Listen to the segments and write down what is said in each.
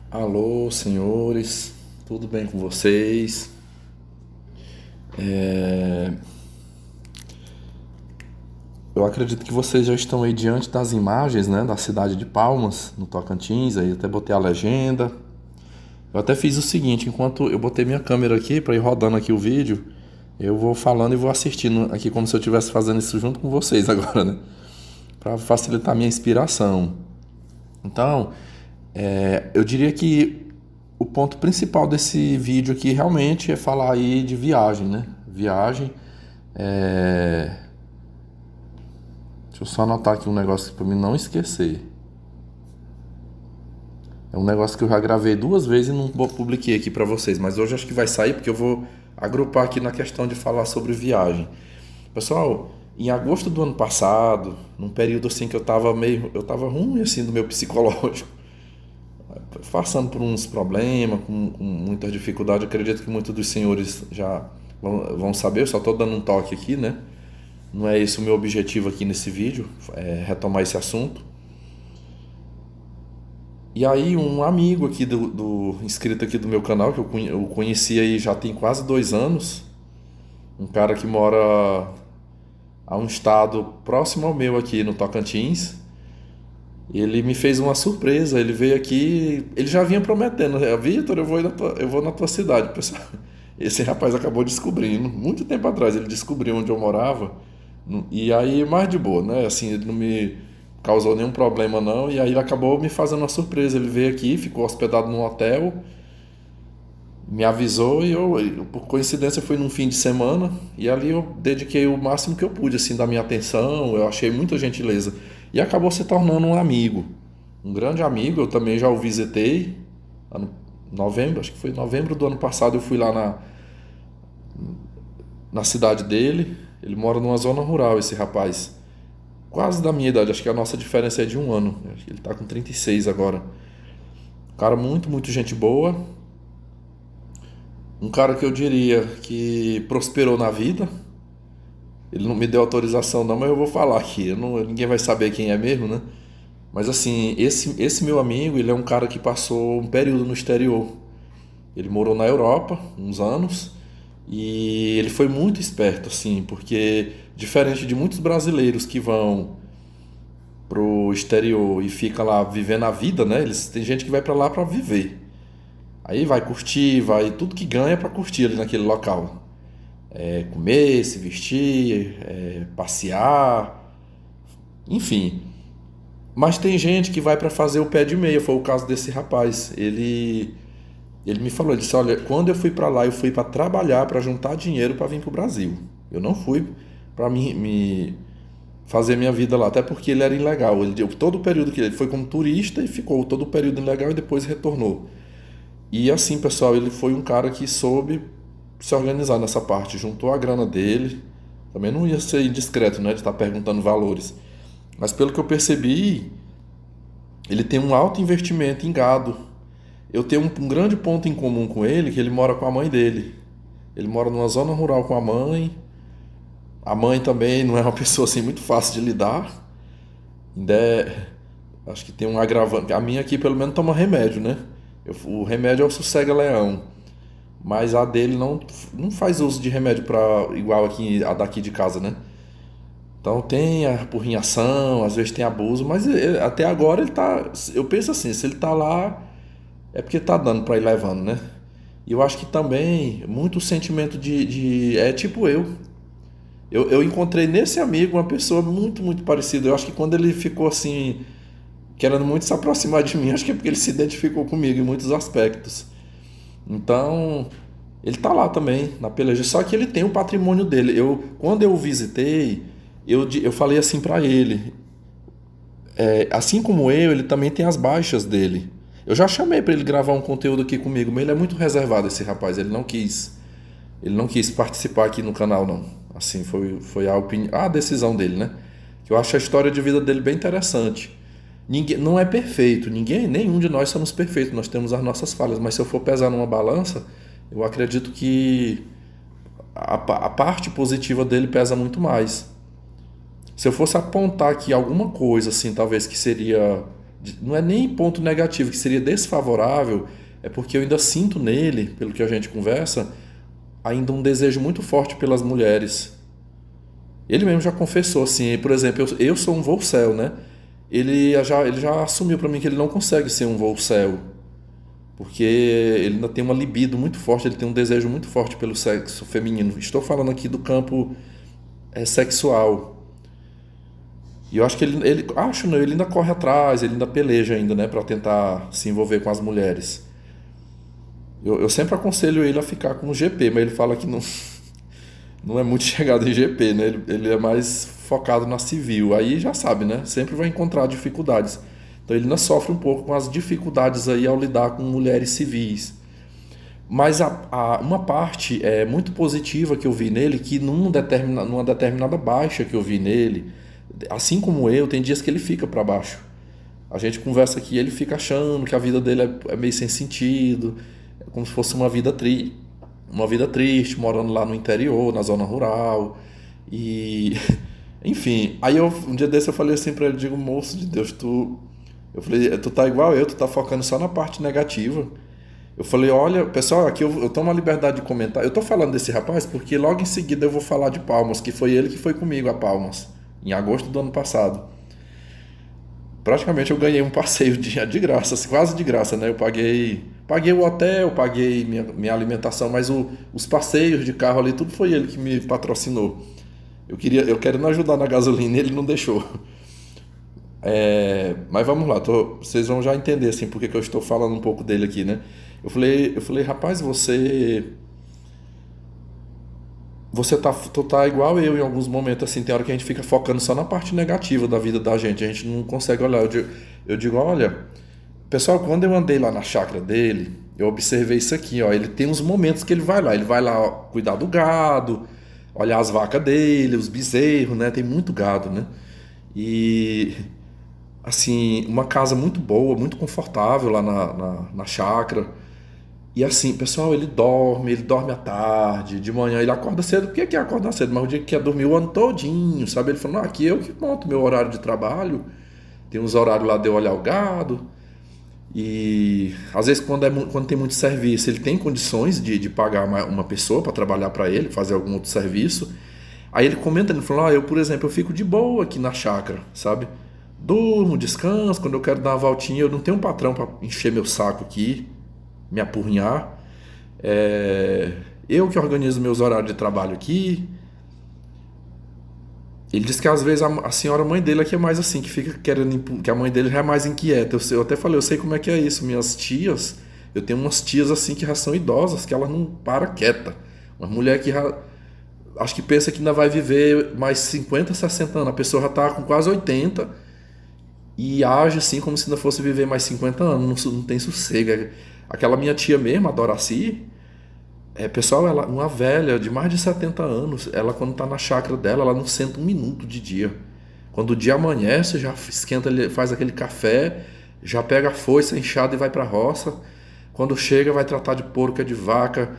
Alô, senhores, tudo bem com vocês? É, Eu acredito que vocês já estão aí diante das imagens, né, da cidade de Palmas, no Tocantins. Aí até botei a legenda. Eu até fiz o seguinte: enquanto eu botei minha câmera aqui para ir rodando aqui o vídeo, eu vou falando e vou assistindo aqui como se eu estivesse fazendo isso junto com vocês agora, né, para facilitar a minha inspiração. Então, eu diria que o ponto principal desse vídeo aqui realmente é falar aí de viagem, né? Viagem. É... Deixa eu só anotar aqui um negócio para mim não esquecer. É um negócio que eu já gravei duas vezes e não publiquei aqui para vocês, mas hoje acho que vai sair porque eu vou agrupar aqui na questão de falar sobre viagem. Pessoal, em agosto do ano passado, num período assim que eu tava ruim assim do meu psicológico, passando por uns problemas, com muita dificuldade. Eu acredito que muitos dos senhores já vão saber, eu só estou dando um toque aqui, né? Não é esse o meu objetivo aqui nesse vídeo, é retomar esse assunto. E aí um amigo aqui inscrito aqui do meu canal, que eu conheci aí já tem quase 2 anos, um cara que mora a um estado próximo ao meu aqui no Tocantins. Ele me fez uma surpresa, ele veio aqui, ele já vinha prometendo: Vitor, eu vou na tua cidade, pessoal. Esse rapaz acabou descobrindo, muito tempo atrás ele descobriu onde eu morava, e aí mais de boa, né? Assim, ele não me causou nenhum problema não, e aí ele acabou me fazendo uma surpresa. Ele veio aqui, ficou hospedado num hotel, me avisou e por coincidência, fui num fim de semana e ali eu dediquei o máximo que eu pude, assim, da minha atenção. Eu achei muita gentileza e acabou se tornando um amigo, um grande amigo. Eu também já o visitei novembro, acho que foi novembro do ano passado. Eu fui lá na cidade dele. Ele mora numa zona rural, esse rapaz, quase da minha idade. Acho que a nossa diferença é de um ano. Acho que ele tá com 36 agora. Cara, muito, muito gente boa. Um cara que eu diria que prosperou na vida. Ele não me deu autorização não, mas eu vou falar aqui. Ninguém vai saber quem é mesmo, né? Mas assim, esse meu amigo, ele é um cara que passou um período no exterior. Ele morou na Europa uns anos e ele foi muito esperto, assim, porque diferente de muitos brasileiros que vão pro exterior e fica lá vivendo a vida, né? Tem gente que vai para lá para viver. Aí vai curtir, vai tudo que ganha para curtir ali naquele local. Comer, se vestir, passear, enfim. Mas tem gente que vai para fazer o pé de meia. Foi o caso desse rapaz. Ele me falou, ele disse: olha, quando eu fui para lá, eu fui para trabalhar, para juntar dinheiro para vir para o Brasil. Eu não fui para me fazer minha vida lá, até porque ele era ilegal. Ele deu todo o período que ele foi como turista e ficou todo o período ilegal e depois retornou. E assim, pessoal, ele foi um cara que soube se organizar nessa parte, juntou a grana dele. Também não ia ser indiscreto, né, de estar perguntando valores. Mas pelo que eu percebi, ele tem um alto investimento em gado. Eu tenho um grande ponto em comum com ele, que ele mora com a mãe dele. Ele mora numa zona rural com a mãe. A mãe também não é uma pessoa assim muito fácil de lidar. Ainda acho que tem um agravante. A minha aqui pelo menos toma remédio, né? O remédio é o sossega-leão. Mas a dele não faz uso de remédio igual aqui, a daqui de casa, né? Então tem a porrinhação, às vezes tem abuso, mas até agora ele tá. Eu penso assim: se ele tá lá, é porque tá dando pra ir levando, né? E eu acho que também muito sentimento é tipo eu. Eu encontrei nesse amigo uma pessoa muito, muito parecida. Eu acho que quando ele ficou assim, querendo muito se aproximar de mim, acho que é porque ele se identificou comigo em muitos aspectos. Então, ele tá lá também na peleja, só que ele tem o patrimônio dele. Quando eu o visitei, eu falei assim pra ele: assim como eu, ele também tem as baixas dele. Eu já chamei pra ele gravar um conteúdo aqui comigo, mas ele é muito reservado, esse rapaz. Ele não quis participar aqui no canal, não. Assim, foi a decisão dele, né? Que eu acho a história de vida dele bem interessante. Ninguém, não é perfeito, nenhum de nós somos perfeitos, nós temos as nossas falhas, mas se eu for pesar numa balança, eu acredito que a parte positiva dele pesa muito mais. Se eu fosse apontar aqui alguma coisa, assim, talvez que seria não é nem ponto negativo, que seria desfavorável, é porque eu ainda sinto nele, pelo que a gente conversa, ainda um desejo muito forte pelas mulheres. Ele mesmo já confessou assim, por exemplo, eu sou um Volcel, né? Ele já assumiu pra mim que ele não consegue ser um Volcel, porque ele ainda tem uma libido muito forte, ele tem um desejo muito forte pelo sexo feminino. Estou falando aqui do campo sexual. E eu acho que acho não, ele ainda corre atrás, ele ainda peleja ainda, né, para tentar se envolver com as mulheres. Eu sempre aconselho ele a ficar com o GP, mas ele fala que não é muito chegado em GP, né? Ele é mais focado na civil. Aí já sabe, né? Sempre vai encontrar dificuldades. Então ele ainda sofre um pouco com as dificuldades aí ao lidar com mulheres civis. Mas uma parte muito positiva que eu vi nele, que numa determinada baixa que eu vi nele, assim como eu, tem dias que ele fica para baixo. A gente conversa aqui, ele fica achando que a vida dele é meio sem sentido, é como se fosse uma vida triste, morando lá no interior, na zona rural. E enfim, aí um dia desse eu falei assim para ele, digo, moço de Deus, eu falei, tu tá igual eu, tu tá focando só na parte negativa. Eu falei, olha, pessoal, aqui eu tomo a liberdade de comentar. Eu tô falando desse rapaz porque logo em seguida eu vou falar de Palmas, que foi ele que foi comigo a Palmas, em agosto do ano passado. Praticamente eu ganhei um passeio de graça, quase de graça, né? Eu paguei o hotel, paguei minha alimentação, mas os passeios de carro ali, tudo foi ele que me patrocinou. Eu quero não ajudar na gasolina e ele não deixou. Mas vamos lá, vocês vão já entender assim porque que eu estou falando um pouco dele aqui, né? Eu falei, rapaz, tu tá igual eu em alguns momentos, assim, tem hora que a gente fica focando só na parte negativa da vida da gente, a gente não consegue olhar. Eu digo, olha, pessoal, quando eu andei lá na chácara dele, eu observei isso aqui, ó, ele tem uns momentos que ele vai lá ó, cuidar do gado, olhar as vacas dele, os bezerros, né, tem muito gado, né, e assim, uma casa muito boa, muito confortável lá na chácara. E assim, pessoal, ele dorme à tarde, de manhã ele acorda cedo. Por que que acorda cedo? Mas o dia que quer dormir o ano todinho, sabe? Ele falou, não, aqui eu que monto meu horário de trabalho, tem uns horários lá de eu olhar o gado. E às vezes quando tem muito serviço, ele tem condições de pagar uma pessoa para trabalhar para ele, fazer algum outro serviço. Aí ele comenta, ele falou, eu, por exemplo, eu fico de boa aqui na chácara, sabe? Durmo, descanso, quando eu quero dar uma voltinha, eu não tenho um patrão para encher meu saco aqui, me apurrinhar. Eu que organizo meus horários de trabalho aqui. Ele disse que às vezes a senhora mãe dele aqui é mais assim, que fica querendo, que a mãe dele já é mais inquieta. Eu até falei, eu sei como é que é isso. Minhas tias, eu tenho umas tias assim que já são idosas, que elas não param quieta. Uma mulher que já, acho que pensa que ainda vai viver mais 50, 60 anos. A pessoa já tá com quase 80 e age assim como se ainda fosse viver mais 50 anos, não tem sossego. Aquela minha tia mesmo, a Doraci, pessoal, ela, uma velha de mais de 70 anos, ela quando tá na chácara dela, ela não senta um minuto de dia. Quando o dia amanhece, já esquenta, faz aquele café, já pega a foice, a enxada e vai pra roça. Quando chega, vai tratar de porco, de vaca,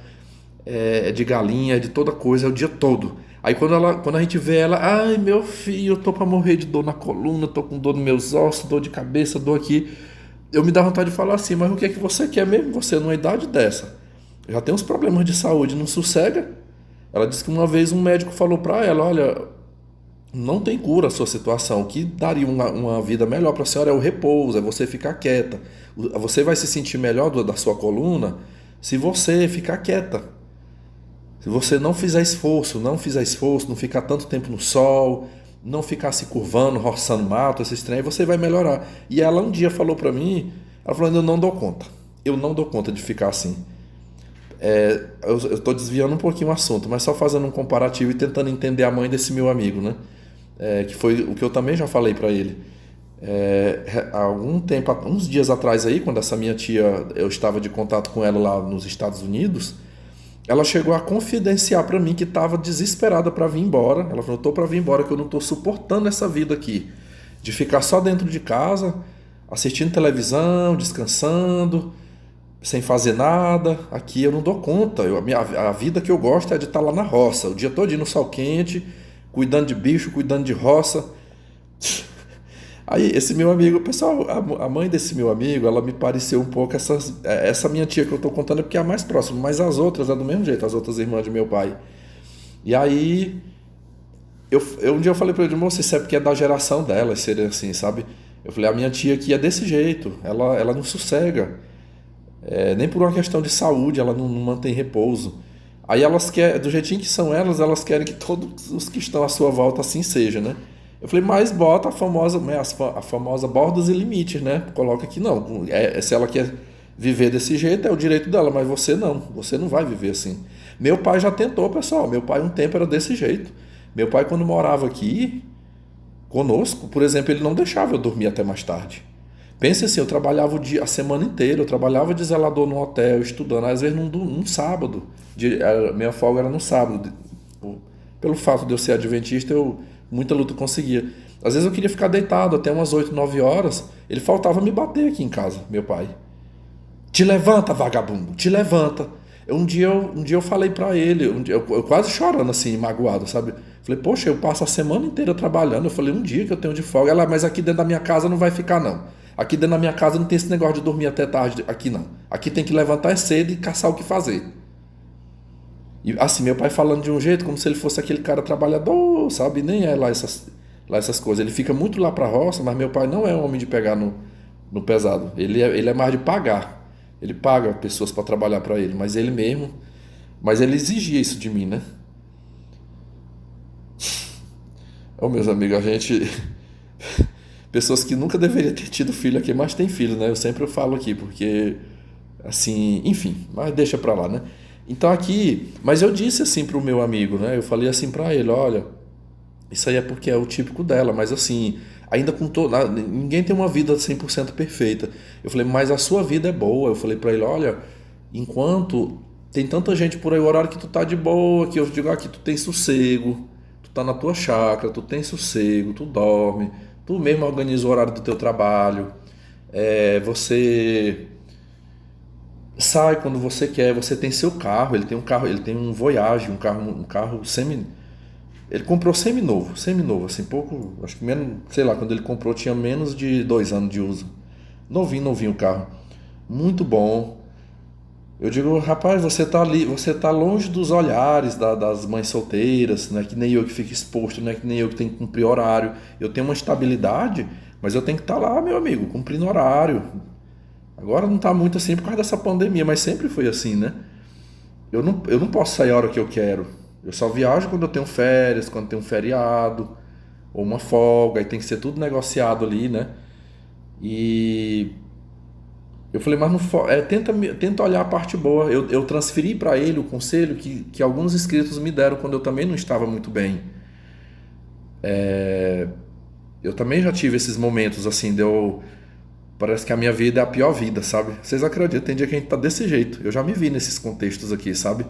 de galinha, de toda coisa, é o dia todo. Aí quando a gente vê ela, ai meu filho, eu tô pra morrer de dor na coluna, tô com dor nos meus ossos, dor de cabeça, dor aqui. Eu me dá vontade de falar assim, mas o que é que você quer mesmo? Você numa idade dessa já tem uns problemas de saúde, não sossega? Ela disse que uma vez um médico falou pra ela, olha, não tem cura a sua situação, o que daria uma vida melhor pra senhora é o repouso, é você ficar quieta. Você vai se sentir melhor da sua coluna se você ficar quieta. Se você não fizer esforço, não ficar tanto tempo no sol, não ficar se curvando, roçando mato, esses trem, você vai melhorar. E ela um dia falou pra mim, ela falou, eu não dou conta de ficar assim. Eu estou desviando um pouquinho o assunto, mas só fazendo um comparativo e tentando entender a mãe desse meu amigo, né? Que foi o que eu também já falei para ele. Há algum tempo, uns dias atrás aí, quando essa minha tia, eu estava de contato com ela lá nos Estados Unidos, ela chegou a confidenciar para mim que estava desesperada para vir embora. Ela falou, eu tô para vir embora, que eu não estou suportando essa vida aqui, de ficar só dentro de casa, assistindo televisão, descansando, sem fazer nada. Aqui eu não dou conta. A vida que eu gosto é de estar lá na roça, o dia todo no sol quente, cuidando de bicho, cuidando de roça. Aí, esse meu amigo, pessoal, a mãe desse meu amigo, ela me pareceu um pouco essa minha tia que eu tô contando é porque é a mais próxima, mas as outras é do mesmo jeito, as outras irmãs de meu pai. E aí, um dia eu falei pra ele, moça, isso é porque é da geração dela, ser assim, sabe? Eu falei, a minha tia aqui é desse jeito, ela não sossega. Nem por uma questão de saúde, ela não mantém repouso. Aí elas querem, do jeitinho que são elas querem que todos os que estão à sua volta assim seja, né? Eu falei, mas bota a famosa, né, a famosa bordas e limites, né? Coloca que não, se ela quer viver desse jeito é o direito dela, mas você não vai viver assim. Meu pai já tentou, pessoal, meu pai um tempo era desse jeito. Meu pai quando morava aqui conosco, por exemplo, ele não deixava eu dormir até mais tarde. Pense assim, eu trabalhava a semana inteira, eu trabalhava de zelador no hotel, estudando, às vezes num sábado. Minha folga era no sábado. Pelo fato de eu ser adventista, muita luta conseguia. Às vezes eu queria ficar deitado até umas 8 9 horas, ele faltava me bater aqui em casa, meu pai. Te levanta, vagabundo, te levanta. Um dia eu falei pra ele, eu quase chorando assim, magoado, sabe? Falei, poxa, eu passo a semana inteira trabalhando. Eu falei, um dia que eu tenho de folga. Ela, mas aqui dentro da minha casa não vai ficar, não. Aqui dentro da minha casa não tem esse negócio de dormir até tarde, aqui não. Aqui tem que levantar cedo e caçar o que fazer. E assim, meu pai falando de um jeito como se ele fosse aquele cara trabalhador, sabe? Nem é lá essas coisas. Ele fica muito lá pra roça, mas meu pai não é um homem de pegar no pesado. Ele é mais de pagar. Ele paga pessoas para trabalhar para ele, mas ele exigia isso de mim, né? Ô, meus amigos, a gente. Pessoas que nunca deveriam ter tido filho aqui, mas tem filho, né? Eu sempre falo aqui, porque. Assim, enfim, mas deixa pra lá, né? Então aqui. Mas eu disse assim pro meu amigo, né? Eu falei assim pra ele: olha, isso aí é porque é o típico dela, mas assim. Ainda com todo. Ninguém tem uma vida 100% perfeita. Eu falei, mas a sua vida é boa. Eu falei pra ele: olha, enquanto tem tanta gente por aí, o horário que tu tá de boa, que eu digo aqui, tu tem sossego, tu tá na tua chácara, tu tem sossego, tu dorme, tu mesmo organiza o horário do teu trabalho, você sai quando você quer, você tem seu carro, ele tem um Voyage, um carro semi. Ele comprou semi-novo, assim, pouco, acho que menos, sei lá, quando ele comprou tinha menos de 2 anos de uso. Novinho o carro. Muito bom. Eu digo, rapaz, você tá ali, você tá longe dos olhares das mães solteiras, não é que nem eu que fico exposto, não é que nem eu que tenho que cumprir horário. Eu tenho uma estabilidade, mas eu tenho que estar lá, meu amigo, cumprindo horário. Agora não tá muito assim por causa dessa pandemia, mas sempre foi assim, né? Eu não posso sair a hora que eu quero. Eu só viajo quando eu tenho férias, quando tem um feriado, ou uma folga, aí tem que ser tudo negociado ali, né? E eu falei, mas não, tenta olhar a parte boa. Eu transferi para ele o conselho que alguns inscritos me deram quando eu também não estava muito bem. Eu também já tive esses momentos assim, parece que a minha vida é a pior vida, sabe? Vocês acreditam? Tem dia que a gente tá desse jeito. Eu já me vi nesses contextos aqui, sabe?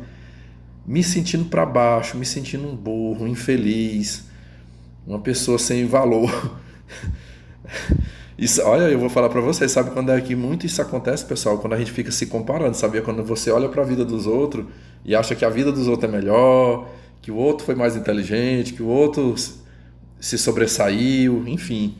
Me sentindo para baixo, me sentindo um burro, infeliz, uma pessoa sem valor. Isso, olha, eu vou falar para vocês, sabe quando é que muito isso acontece, pessoal? Quando a gente fica se comparando, sabia? Quando você olha para a vida dos outros e acha que a vida dos outros é melhor, que o outro foi mais inteligente, que o outro se sobressaiu, enfim.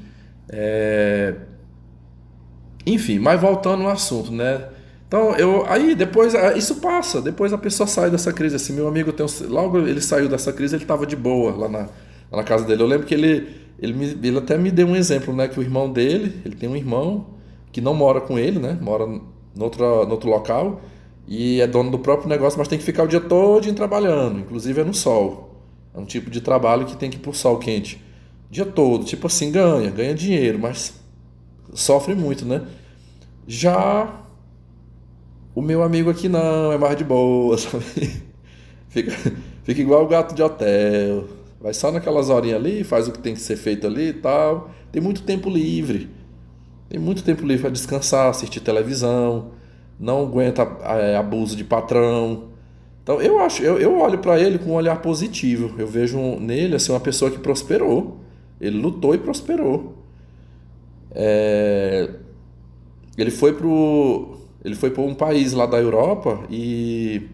Enfim, mas voltando ao assunto, né? Então, aí depois isso passa, depois a pessoa sai dessa crise. Assim, meu amigo logo ele saiu dessa crise, ele estava de boa lá na casa dele. Eu lembro que ele até me deu um exemplo, né? Que o irmão dele, ele tem um irmão que não mora com ele, né? Mora no outro local e é dono do próprio negócio, mas tem que ficar o dia todo trabalhando, inclusive é no sol. É um tipo de trabalho que tem que ir pro sol quente. O dia todo, tipo assim, ganha dinheiro, mas sofre muito, né? Já o meu amigo aqui não, é mais de boa, sabe? Fica, fica igual o gato de hotel. Vai só naquelas horinhas ali, faz o que tem que ser feito ali e tal. Tem muito tempo livre. Tem muito tempo livre para descansar, assistir televisão. Não aguenta abuso de patrão. Então eu olho para ele com um olhar positivo. Eu vejo nele assim, uma pessoa que prosperou. Ele lutou e prosperou. Ele foi para um país lá da Europa e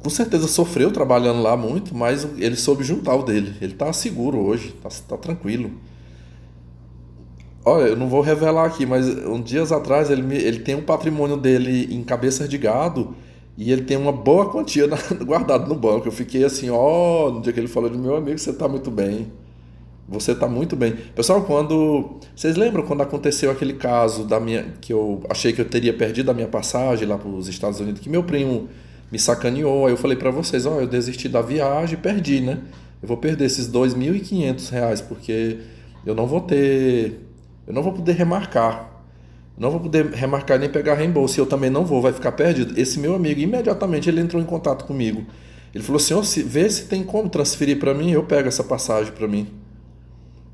com certeza sofreu trabalhando lá muito, mas ele soube juntar o dele. Ele tá seguro hoje, tá tranquilo. Olha, eu não vou revelar aqui, mas uns dias atrás ele tem um patrimônio dele em cabeças de gado e ele tem uma boa quantia guardada no banco. Eu fiquei assim, ó, no dia que ele falou de meu amigo, você tá muito bem. Você tá muito bem. Pessoal, quando. Vocês lembram quando aconteceu aquele caso da minha. Que eu achei que eu teria perdido a minha passagem lá para os Estados Unidos, que meu primo me sacaneou. Aí eu falei para vocês, ó, eu desisti da viagem e perdi, né? Eu vou perder esses R$ 2.500, porque eu não vou ter. Eu não vou poder remarcar. Não vou poder remarcar nem pegar reembolso. E eu também não vou, vai ficar perdido. Esse meu amigo, imediatamente, ele entrou em contato comigo. Ele falou assim, ó, vê se tem como transferir para mim, eu pego essa passagem para mim.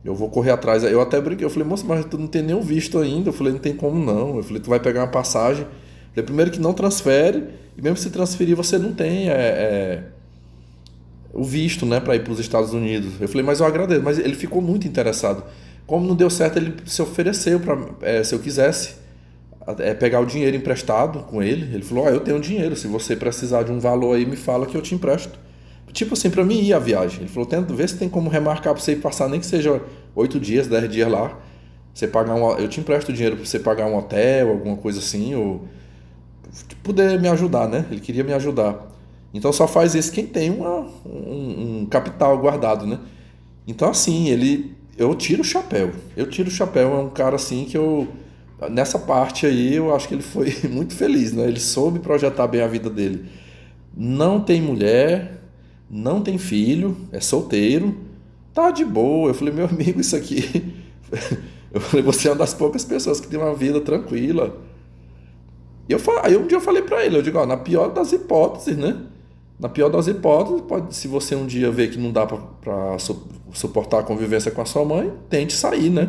Eu vou correr atrás. Eu até brinquei. Eu falei, moça, mas tu não tem nenhum visto ainda. Eu falei, não tem como não. Eu falei, tu vai pegar uma passagem. Eu falei, primeiro que não transfere. E mesmo se transferir, você não tem o visto, né, para ir para os Estados Unidos. Eu falei, mas eu agradeço. Mas ele ficou muito interessado. Como não deu certo, ele se ofereceu para, se eu quisesse, pegar o dinheiro emprestado com ele. Ele falou, eu tenho dinheiro. Se você precisar de um valor aí, me fala que eu te empresto. Tipo assim, pra mim ir a viagem. Ele falou, tenta ver se tem como remarcar pra você ir passar, nem que seja 8 dias, 10 dias lá. Você pagar eu te empresto o dinheiro pra você pagar um hotel, alguma coisa assim, ou poder me ajudar, né? Ele queria me ajudar. Então só faz isso quem tem um capital guardado, né? Então assim, eu tiro o chapéu. Eu tiro o chapéu, é um cara assim que nessa parte aí, eu acho que ele foi muito feliz, né? Ele soube projetar bem a vida dele. Não tem mulher, não tem filho, é solteiro, tá de boa. Eu falei, meu amigo, isso aqui. Eu falei, você é uma das poucas pessoas que tem uma vida tranquila. Aí um dia eu falei pra ele, eu digo, ó, na pior das hipóteses, né? Na pior das hipóteses, se você um dia ver que não dá pra suportar a convivência com a sua mãe, tente sair, né?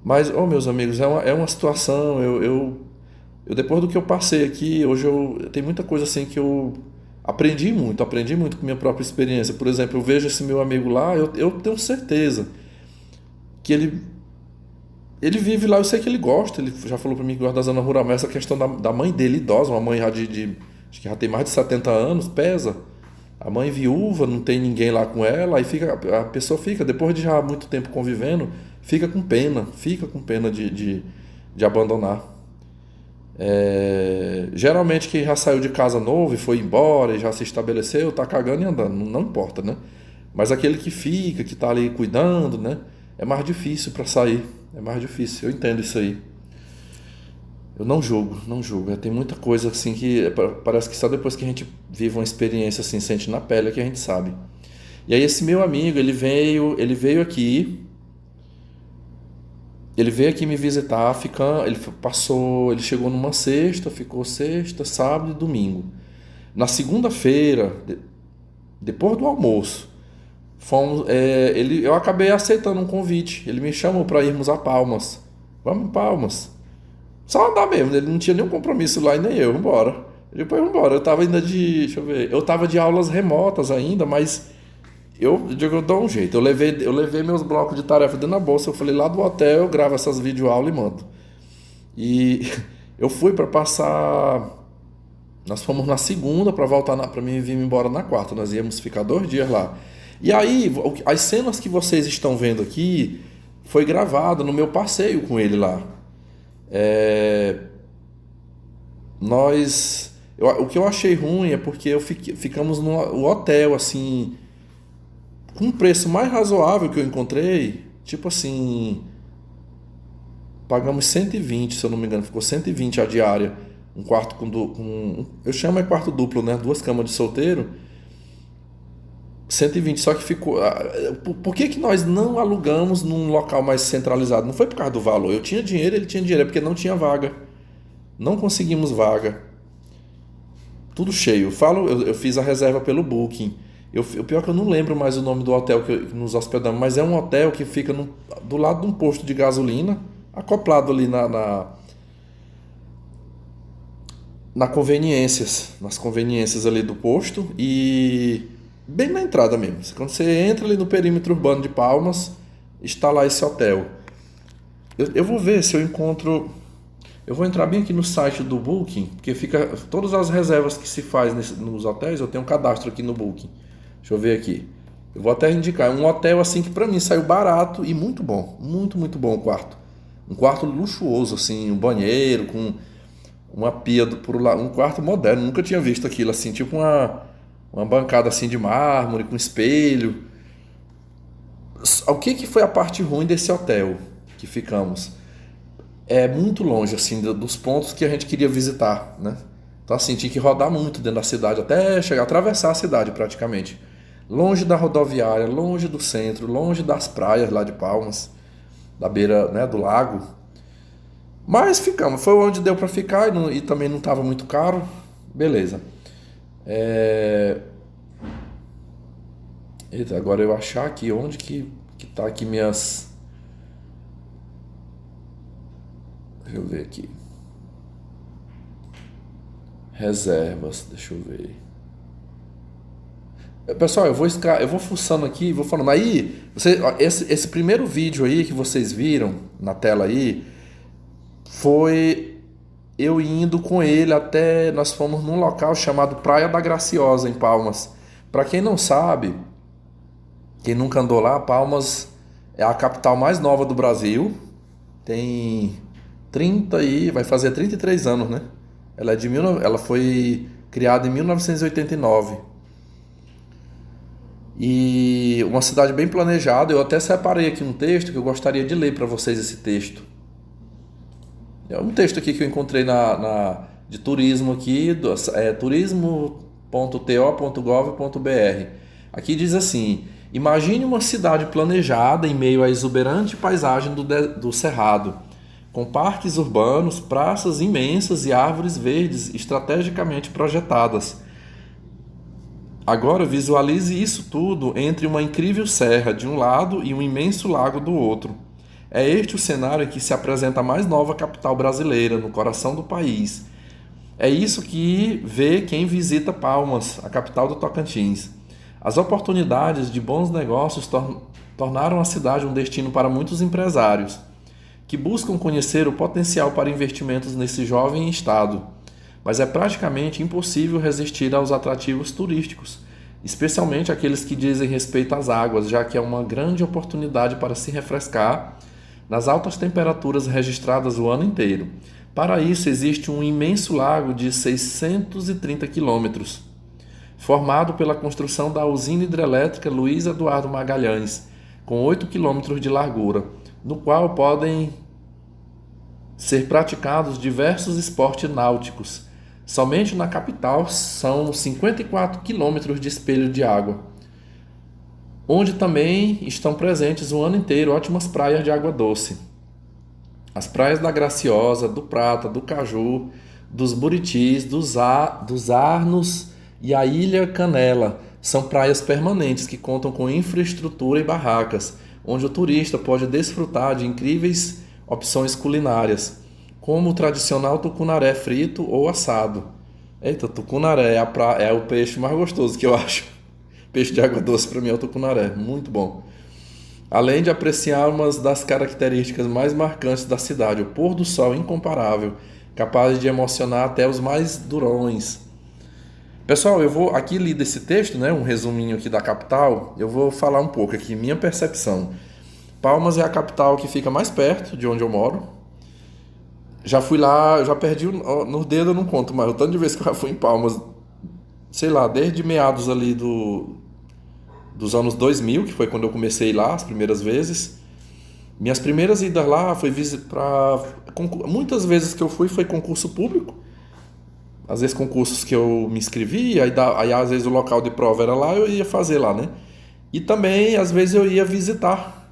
Mas, meus amigos, é uma situação, eu depois do que eu passei aqui, hoje tem muita coisa assim que eu aprendi muito com minha própria experiência. Por exemplo, eu vejo esse meu amigo lá, eu tenho certeza que ele vive lá, eu sei que ele gosta, ele já falou para mim que gosta da zona rural, mas essa questão da mãe dele idosa, uma mãe já acho que já tem mais de 70 anos, pesa. A mãe viúva, não tem ninguém lá com ela, aí a pessoa fica, depois de já muito tempo convivendo, fica com pena de abandonar. Geralmente quem já saiu de casa novo e foi embora e já se estabeleceu, tá cagando e andando, não importa, né? Mas aquele que fica, que tá ali cuidando, né? É mais difícil para sair, é mais difícil, eu entendo isso aí. Eu não julgo, não julgo. Tem muita coisa assim que parece que só depois que a gente vive uma experiência assim, sente na pele que a gente sabe. E aí esse meu amigo, ele veio aqui me visitar, ele chegou numa sexta, ficou sexta, sábado e domingo. Na segunda-feira, depois do almoço, eu acabei aceitando um convite. Ele me chamou para irmos a Palmas. Vamos em Palmas. Só andar mesmo, ele não tinha nenhum compromisso lá e nem eu, vambora. Depois vambora. Eu tava ainda deixa eu ver, eu tava de aulas remotas ainda, mas eu dou um jeito. Eu levei meus blocos de tarefa dentro da bolsa. Eu falei, lá do hotel eu gravo essas videoaulas e mando. E eu fui para passar. Nós fomos na segunda para voltar para mim vir embora na quarta. Nós íamos ficar 2 dias lá. E aí, as cenas que vocês estão vendo aqui foi gravado no meu passeio com ele lá. O que eu achei ruim é porque ficamos no hotel assim, com um preço mais razoável que eu encontrei, tipo assim, pagamos 120, se eu não me engano, ficou 120 a diária, um quarto eu chamo quarto duplo, né, 2 camas de solteiro, 120, só que ficou. Por que nós não alugamos num local mais centralizado? Não foi por causa do valor, eu tinha dinheiro, ele tinha dinheiro, é porque não tinha vaga, não conseguimos vaga, tudo cheio. Eu fiz a reserva pelo Booking. O pior é que eu não lembro mais o nome do hotel que nos hospedamos, mas é um hotel que fica do lado de um posto de gasolina, acoplado ali nas conveniências ali do posto e bem na entrada mesmo. Quando você entra ali no perímetro urbano de Palmas, está lá esse hotel. Eu vou ver se eu encontro. Eu vou entrar bem aqui no site do Booking, porque fica todas as reservas que se faz nos hotéis, eu tenho um cadastro aqui no Booking. Deixa eu ver aqui. Eu vou até indicar, um hotel assim que pra mim saiu barato e muito bom, muito bom o quarto. Um quarto luxuoso assim, um banheiro com uma pia por lá, um quarto moderno, nunca tinha visto aquilo assim, tipo uma bancada assim de mármore com espelho. O que que foi a parte ruim desse hotel que ficamos? É muito longe assim dos pontos que a gente queria visitar, né? Então assim, tinha que rodar muito dentro da cidade até chegar, atravessar a cidade praticamente. Longe da rodoviária, longe do centro, longe das praias lá de Palmas, da beira, né, do lago. Mas ficamos, foi onde deu para ficar e também não estava muito caro. Beleza. É... Eita, agora eu achar aqui onde que tá aqui minhas. Deixa eu ver aqui. Reservas, deixa eu ver. Pessoal, eu vou fuçando aqui, vou falando. Aí, esse primeiro vídeo aí que vocês viram na tela aí, foi eu indo com ele até. Nós fomos num local chamado Praia da Graciosa, em Palmas. Para quem não sabe, quem nunca andou lá, Palmas é a capital mais nova do Brasil. Tem 30 e vai fazer 33 anos, né? Ela foi criada em 1989. E uma cidade bem planejada. Eu até separei aqui um texto que eu gostaria de ler para vocês esse texto. É um texto aqui que eu encontrei de turismo aqui, turismo.to.gov.br. Aqui diz assim: imagine uma cidade planejada em meio à exuberante paisagem do Cerrado, com parques urbanos, praças imensas e árvores verdes estrategicamente projetadas. Agora visualize isso tudo entre uma incrível serra de um lado e um imenso lago do outro. É este o cenário em que se apresenta a mais nova capital brasileira, no coração do país. É isso que vê quem visita Palmas, a capital do Tocantins. As oportunidades de bons negócios tornaram a cidade um destino para muitos empresários, que buscam conhecer o potencial para investimentos nesse jovem estado. Mas é praticamente impossível resistir aos atrativos turísticos, especialmente aqueles que dizem respeito às águas, já que é uma grande oportunidade para se refrescar nas altas temperaturas registradas o ano inteiro. Para isso, existe um imenso lago de 630 quilômetros, formado pela construção da usina hidrelétrica Luiz Eduardo Magalhães, com 8 quilômetros de largura, no qual podem ser praticados diversos esportes náuticos. Somente na capital são 54 quilômetros de espelho de água, onde também estão presentes o ano inteiro ótimas praias de água doce. As praias da Graciosa, do Prata, do Caju, dos Buritis, dos Arnos e a Ilha Canela são praias permanentes que contam com infraestrutura e barracas, onde o turista pode desfrutar de incríveis opções culinárias, como o tradicional tucunaré frito ou assado. Eita, tucunaré é o peixe mais gostoso que eu acho. Peixe de água doce para mim é o tucunaré, muito bom. Além de apreciar uma das características mais marcantes da cidade, o pôr do sol incomparável, capaz de emocionar até os mais durões. Pessoal, eu vou aqui ler desse texto, né, um resuminho aqui da capital, eu vou falar um pouco aqui, minha percepção. Palmas é a capital que fica mais perto de onde eu moro. Já fui lá, já perdi no dedo, eu não conto, mas o tanto de vezes que eu já fui em Palmas, sei lá, desde meados ali dos anos 2000, que foi quando eu comecei lá as primeiras vezes. Minhas primeiras idas lá foi para muitas vezes que eu fui foi concurso público. Às vezes concursos que eu me inscrevi, aí às vezes o local de prova era lá, eu ia fazer lá, né? E também às vezes eu ia visitar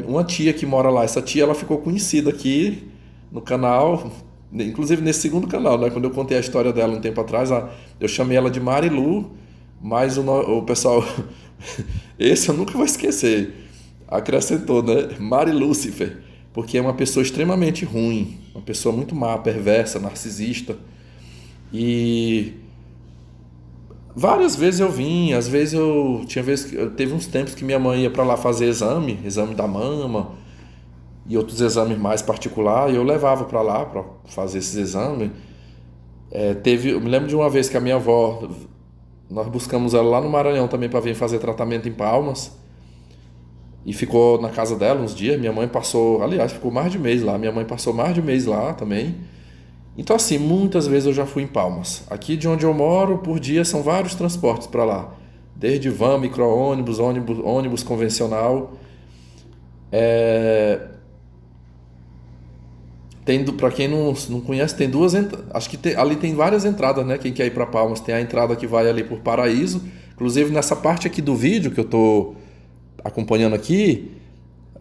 uma tia que mora lá. Essa tia ela ficou conhecida aqui no canal, inclusive nesse segundo canal, né? Quando eu contei a história dela um tempo atrás, eu chamei ela de Marilu, mas o pessoal, esse eu nunca vou esquecer, acrescentou, né? Mari Lúcifer, porque é uma pessoa extremamente ruim, uma pessoa muito má, perversa, narcisista. E várias vezes eu vim, às vezes teve uns tempos que minha mãe ia para lá fazer exame da mama e outros exames mais particulares, e eu levava para lá para fazer esses exames. Eu me lembro de uma vez que a minha avó Nós buscamos ela lá no Maranhão também para vir fazer tratamento em Palmas. E ficou na casa dela uns dias. Minha mãe passou, aliás, ficou mais de mês lá. Minha mãe passou mais de mês lá também. Então, assim, muitas vezes eu já fui em Palmas. Aqui de onde eu moro, por dia são vários transportes para lá. Desde van, micro-ônibus, ônibus convencional. É, para quem não conhece, tem duas entradas. Acho que ali tem várias entradas, né? Quem quer ir para Palmas, tem a entrada que vai ali por Paraíso. Inclusive nessa parte aqui do vídeo que eu tô acompanhando aqui,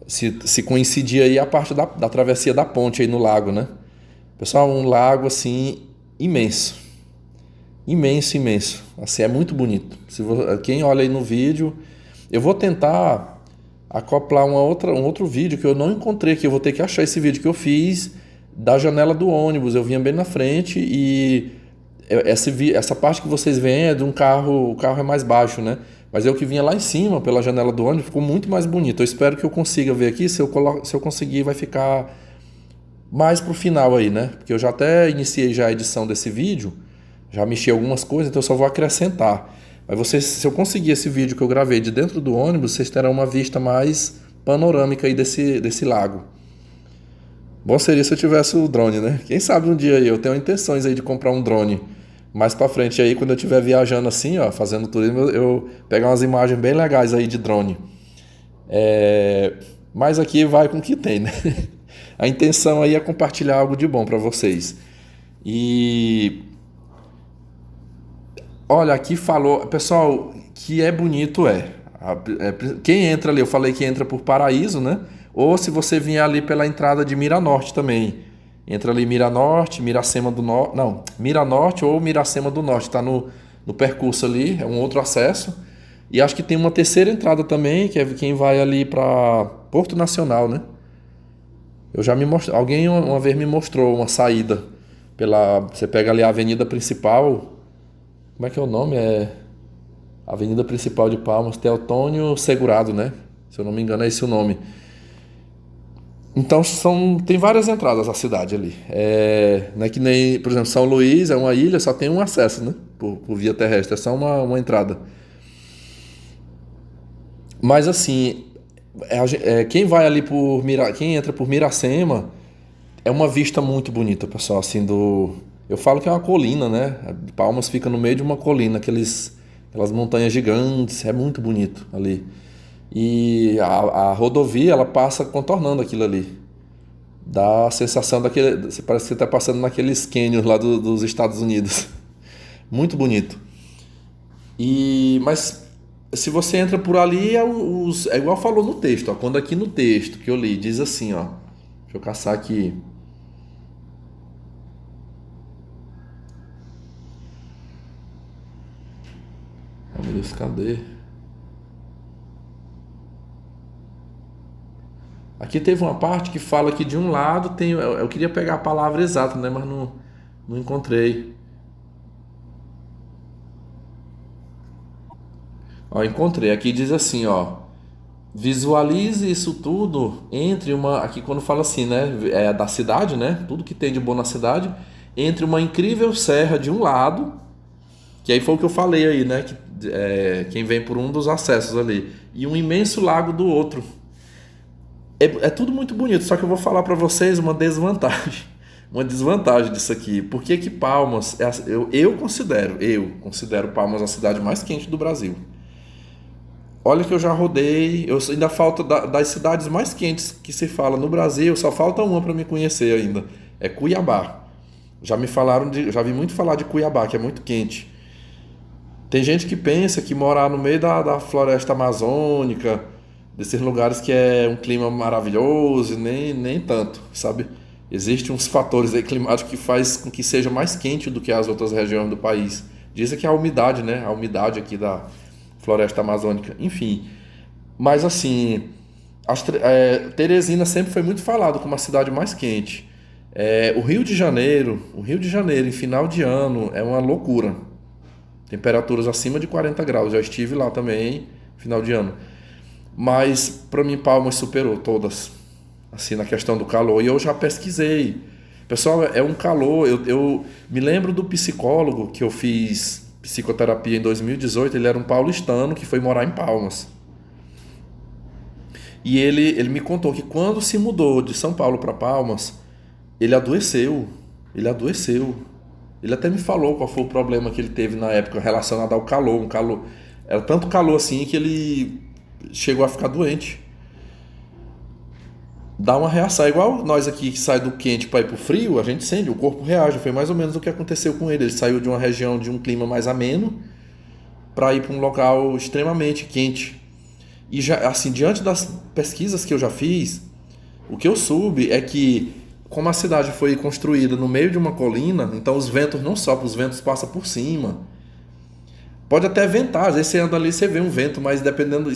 se coincidir aí a parte da travessia da ponte aí no lago, né? Pessoal, um lago assim imenso. Imenso, imenso. Assim, é muito bonito. Quem olha aí no vídeo, eu vou tentar acoplar um outro vídeo que eu não encontrei aqui. Eu vou ter que achar esse vídeo que eu fiz da janela do ônibus. Eu vinha bem na frente e essa parte que vocês veem é de um carro, o carro é mais baixo, né? Mas eu que vinha lá em cima pela janela do ônibus, ficou muito mais bonito. Eu espero que eu consiga ver aqui. Se eu conseguir, vai ficar mais pro final aí, né? Porque eu já até iniciei já a edição desse vídeo, já mexi algumas coisas, então eu só vou acrescentar. Mas vocês, se eu conseguir esse vídeo que eu gravei de dentro do ônibus, vocês terão uma vista mais panorâmica aí desse lago. Bom seria se eu tivesse o drone, né? Quem sabe um dia aí, eu tenho intenções aí de comprar um drone. Mais pra frente aí, quando eu estiver viajando assim, ó, fazendo turismo, eu pegar umas imagens bem legais aí de drone. Mas aqui vai com o que tem, né? A intenção aí é compartilhar algo de bom pra vocês. E olha, aqui falou, pessoal, que é bonito quem entra ali, eu falei que entra por Paraíso, né? Ou se você vier ali pela entrada de Miranorte também. Entra ali Miranorte, Miracema do Norte. Não, Miranorte ou Miracema do Norte. Está no percurso ali, é um outro acesso. E acho que tem uma terceira entrada também, que é quem vai ali para Porto Nacional, né? Eu já me mostrei, alguém uma vez me mostrou uma saída você pega ali a avenida principal. Como é que é o nome? É Avenida Principal de Palmas, Teotônio Segurado, né? Se eu não me engano, é esse o nome. Então tem várias entradas à cidade ali. Não é que nem, por exemplo, São Luís é uma ilha, só tem um acesso, né? Por via terrestre, é só uma entrada. Mas assim, quem vai ali quem entra por Miracema é uma vista muito bonita, pessoal, assim eu falo que é uma colina, né? Palmas fica no meio de uma colina, aquelas montanhas gigantes, é muito bonito ali. E a rodovia, ela passa contornando aquilo ali. Dá a sensação parece que você está passando naqueles cânions lá dos Estados Unidos. Muito bonito. Mas se você entra por ali, é igual falou no texto, ó. Quando aqui no texto que eu li, diz assim, ó. Deixa eu caçar aqui. Oh, meu Deus, cadê? Aqui teve uma parte que fala que de um lado tem. Eu queria pegar a palavra exata, né? Mas não encontrei. Ó, encontrei. Aqui diz assim, ó. Visualize isso tudo entre uma. Aqui quando fala assim, né? É da cidade, né? Tudo que tem de bom na cidade. Entre uma incrível serra de um lado. Que aí foi o que eu falei aí, né? Quem vem por um dos acessos ali. E um imenso lago do outro. É tudo muito bonito, só que eu vou falar para vocês uma desvantagem. Uma desvantagem disso aqui. Por que que Palmas, eu considero Palmas a cidade mais quente do Brasil. Olha que eu já rodei, ainda falta das cidades mais quentes que se fala no Brasil, só falta uma para me conhecer ainda. É Cuiabá. Já vi muito falar de Cuiabá, que é muito quente. Tem gente que pensa que morar no meio da floresta amazônica, desses lugares que é um clima maravilhoso, nem tanto, sabe? Existem uns fatores aí climáticos que faz com que seja mais quente do que as outras regiões do país. Dizem que é a umidade, né? A umidade aqui da floresta amazônica, enfim. Mas assim, Teresina sempre foi muito falado como a cidade mais quente. O Rio de Janeiro, em final de ano, é uma loucura. Temperaturas acima de 40 graus. Já estive lá também, final de ano. Mas para mim Palmas superou todas, assim, na questão do calor. E eu já pesquisei. Pessoal, é um calor. Eu me lembro do psicólogo que eu fiz psicoterapia em 2018, ele era um paulistano que foi morar em Palmas. E ele me contou que quando se mudou de São Paulo para Palmas, ele adoeceu. Ele adoeceu. Ele até me falou qual foi o problema que ele teve na época relacionado ao calor. Um calor. Era tanto calor assim que ele chegou a ficar doente. Dá uma reação. É igual nós aqui que sai do quente para ir pro frio, a gente sente, o corpo reage. Foi mais ou menos o que aconteceu com ele. Ele saiu de uma região de um clima mais ameno para ir para um local extremamente quente. E já, assim, diante das pesquisas que eu já fiz, o que eu soube é que, como a cidade foi construída no meio de uma colina, então os ventos não sopram, os ventos passam por cima. Pode até ventar, às vezes você anda ali e você vê um vento, mas dependendo.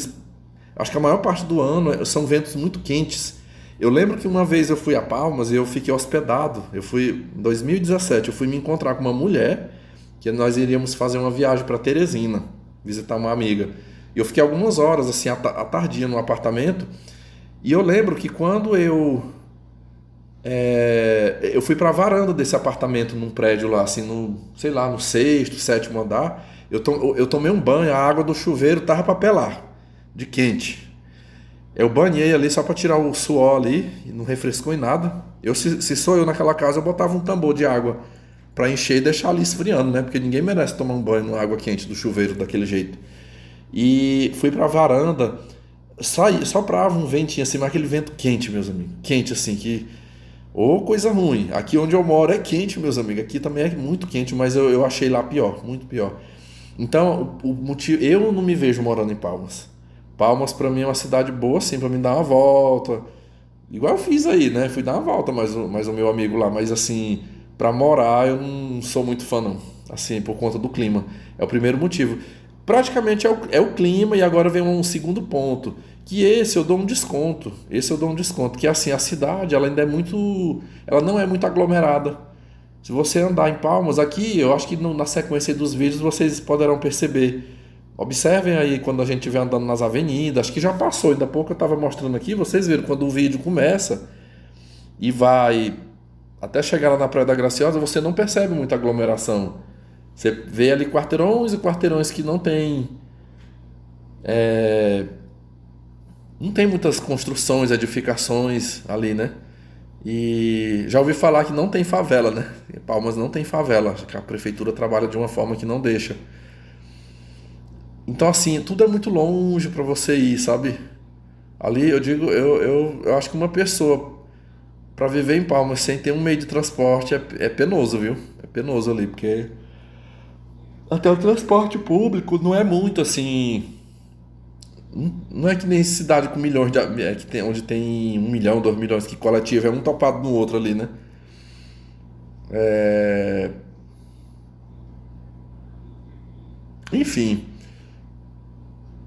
Acho que a maior parte do ano são ventos muito quentes. Eu lembro que uma vez eu fui a Palmas e eu fiquei hospedado. Eu fui em 2017, eu fui me encontrar com uma mulher que nós iríamos fazer uma viagem para Teresina, visitar uma amiga. E eu fiquei algumas horas assim à tardinha no apartamento. E eu lembro que quando eu fui para a varanda desse apartamento num prédio lá, assim, sei lá, no sexto, sétimo andar. Eu tomei um banho, a água do chuveiro tava para pelar, de quente. Eu banhei ali só para tirar o suor ali, e não refrescou em nada. Se sou eu naquela casa, eu botava um tambor de água para encher e deixar ali esfriando, né? Porque ninguém merece tomar um banho na água quente do chuveiro daquele jeito. E fui para a varanda, soprava um ventinho assim, mas aquele vento quente, meus amigos. Quente assim, que... Ô, coisa ruim. Aqui onde eu moro é quente, meus amigos. Aqui também é muito quente, mas eu achei lá pior, muito pior. Então, o motivo, eu não me vejo morando em Palmas. Palmas para mim é uma cidade boa, assim, para me dar uma volta. Igual eu fiz aí, né? Fui dar uma volta, mas o meu amigo lá, mas assim, para morar eu não sou muito fã não. Assim, por conta do clima. É o primeiro motivo. Praticamente é o clima, e agora vem um segundo ponto, que esse eu dou um desconto. Esse eu dou um desconto, que assim, a cidade, ela ainda é muito, ela não é muito aglomerada. Se você andar em Palmas, aqui, eu acho que na sequência dos vídeos vocês poderão perceber. Observem aí quando a gente estiver andando nas avenidas, acho que já passou, ainda há pouco eu estava mostrando aqui, vocês viram quando o vídeo começa e vai até chegar lá na Praia da Graciosa, você não percebe muita aglomeração. Você vê ali quarteirões e quarteirões que não tem muitas construções, edificações ali, né? E já ouvi falar que não tem favela, né? Em Palmas não tem favela, acho que a prefeitura trabalha de uma forma que não deixa. Então, assim, tudo é muito longe para você ir, sabe? Ali eu digo, eu acho que uma pessoa para viver em Palmas sem ter um meio de transporte é penoso, viu? É penoso ali, porque até o transporte público não é muito assim. Não é que nem cidade com milhões de. Onde tem 1 milhão, 2 milhões, que coletivo é um topado no outro ali, né? É, enfim.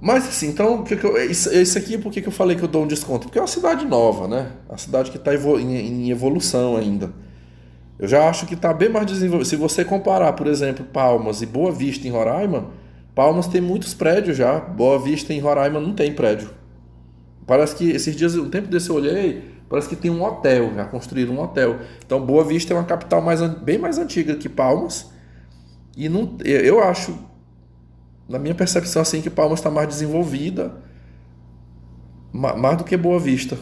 Mas assim, então, isso aqui por que eu falei que eu dou um desconto? Porque é uma cidade nova, né? A cidade que está em evolução ainda. Eu já acho que está bem mais desenvolvido. Se você comparar, por exemplo, Palmas e Boa Vista em Roraima, Palmas tem muitos prédios já. Boa Vista em Roraima não tem prédio. Parece que esses dias, um tempo desse eu olhei, parece que tem um hotel, já construíram um hotel. Então Boa Vista é uma capital bem mais antiga que Palmas. E não, eu acho, na minha percepção, assim, que Palmas está mais desenvolvida, mais do que Boa Vista.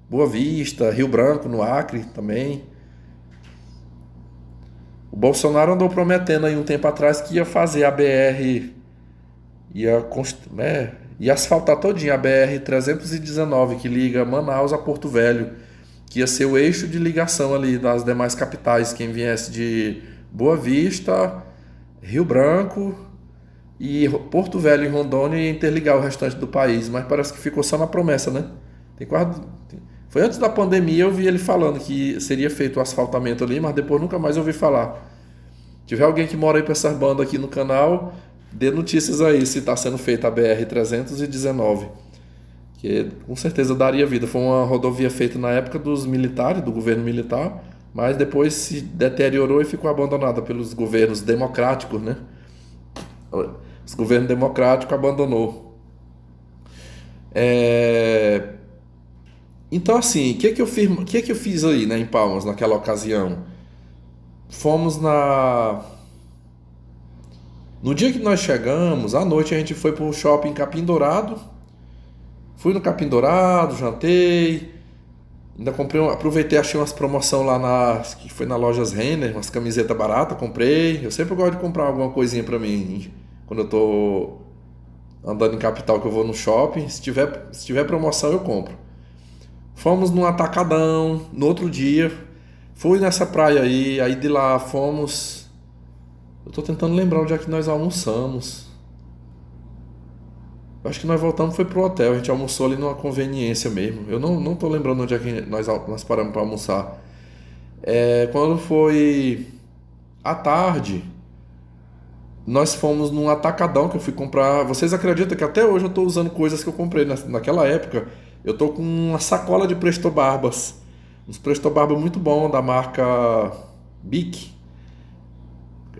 Boa Vista, Rio Branco, no Acre também. O Bolsonaro andou prometendo aí um tempo atrás que ia fazer a BR, ia asfaltar todinha a BR-319 que liga Manaus a Porto Velho, que ia ser o eixo de ligação ali das demais capitais, quem viesse de Boa Vista, Rio Branco e Porto Velho em Rondônia, ia interligar o restante do país, mas parece que ficou só na promessa, né? Foi antes da pandemia, eu vi ele falando que seria feito o asfaltamento ali, mas depois nunca mais ouvi falar. Se tiver alguém que mora aí para essas bandas aqui no canal, dê notícias aí se está sendo feita a BR-319, que com certeza daria vida. Foi uma rodovia feita na época dos militares, do governo militar, mas depois se deteriorou e ficou abandonada pelos governos democráticos, né? Os governos democráticos abandonou. Então, assim, o que eu fiz aí, né, em Palmas, naquela ocasião? Fomos No dia que nós chegamos, à noite a gente foi pro shopping Capim Dourado. Fui no Capim Dourado, jantei. Ainda comprei, aproveitei, achei umas promoção lá que foi na Lojas Renner, umas camisetas baratas, comprei. Eu sempre gosto de comprar alguma coisinha pra mim quando eu tô andando em capital, que eu vou no shopping. Se tiver promoção, eu compro. Fomos num atacadão, no outro dia, fui nessa praia aí de lá fomos. Eu tô tentando lembrar onde é que nós almoçamos. Eu acho que nós voltamos foi pro hotel, a gente almoçou ali numa conveniência mesmo. Eu não tô lembrando onde é que nós paramos pra almoçar. Quando foi à tarde, nós fomos num atacadão que eu fui comprar. Vocês acreditam que até hoje eu tô usando coisas que eu comprei naquela época? Eu tô com uma sacola de Presto Barbas. Uns Presto Barba muito bom da marca Bic.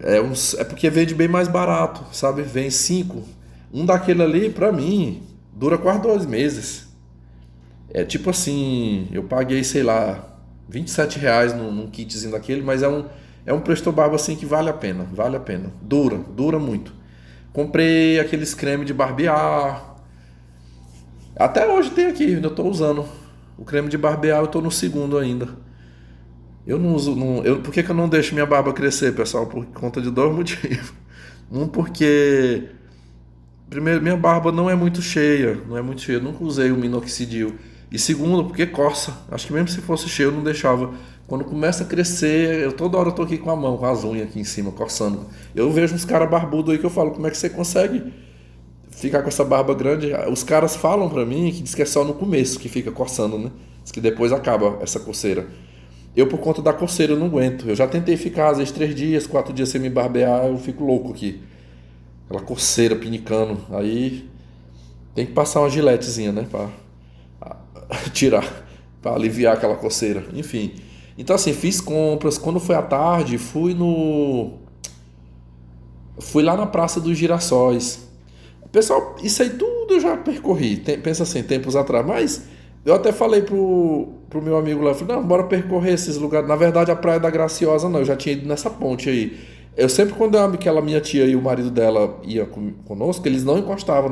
É porque vende bem mais barato, sabe? Vem cinco. Um daquele ali, pra mim, dura quase 2 meses. É tipo assim, eu paguei, sei lá, R$ 27 num kitzinho daquele, mas é um Presto Barba assim que vale a pena, vale a pena. Dura muito. Comprei aqueles creme de barbear. Até hoje tem aqui, ainda tô usando. O creme de barbear eu tô no segundo ainda. Eu não uso. Por que eu não deixo minha barba crescer, pessoal? Por conta de dois motivos. Um, porque. Primeiro, minha barba não é muito cheia. Não é muito cheia. Eu nunca usei o minoxidil. E segundo, porque coça. Acho que mesmo se fosse cheio, eu não deixava. Quando começa a crescer, toda hora eu tô aqui com a mão, com as unhas aqui em cima, coçando. Eu vejo uns caras barbudos aí que eu falo, como é que você consegue ficar com essa barba grande? Os caras falam pra mim que diz que é só no começo que fica coçando, né? Diz que depois acaba essa coceira. Eu, por conta da coceira, eu não aguento. Eu já tentei ficar, às vezes, 3 dias, 4 dias sem me barbear, eu fico louco aqui. Aquela coceira pinicando. Aí tem que passar uma giletezinha, né? Pra tirar, pra aliviar aquela coceira. Enfim. Então, assim, fiz compras. Quando foi à tarde, fui lá na Praça dos Girassóis. Pessoal, isso aí tudo eu já percorri. Pensa assim, tempos atrás. Mas eu até falei pro meu amigo lá, falei, não, bora percorrer esses lugares. Na verdade, a Praia da Graciosa não, eu já tinha ido nessa ponte aí. Eu sempre, quando aquela minha tia e o marido dela ia conosco, eles não encostavam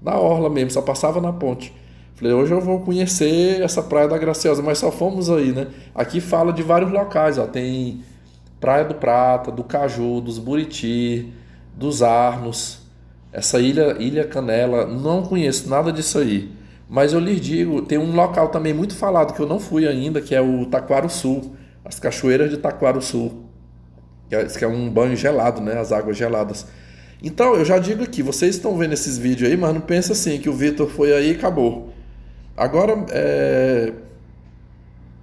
na orla mesmo, só passava na ponte. Falei, hoje eu vou conhecer essa Praia da Graciosa, mas só fomos aí, né? Aqui fala de vários locais, ó. Tem Praia do Prata, do Caju, dos Buriti, dos Arnos, essa Ilha Canela, não conheço nada disso aí. Mas eu lhes digo, tem um local também muito falado que eu não fui ainda, que é o Taquarussu, as cachoeiras de Taquarussu, que é um banho gelado, né? As águas geladas. Então, eu já digo aqui, vocês estão vendo esses vídeos aí, mas não pensa assim, que o Vitor foi aí e acabou. Agora,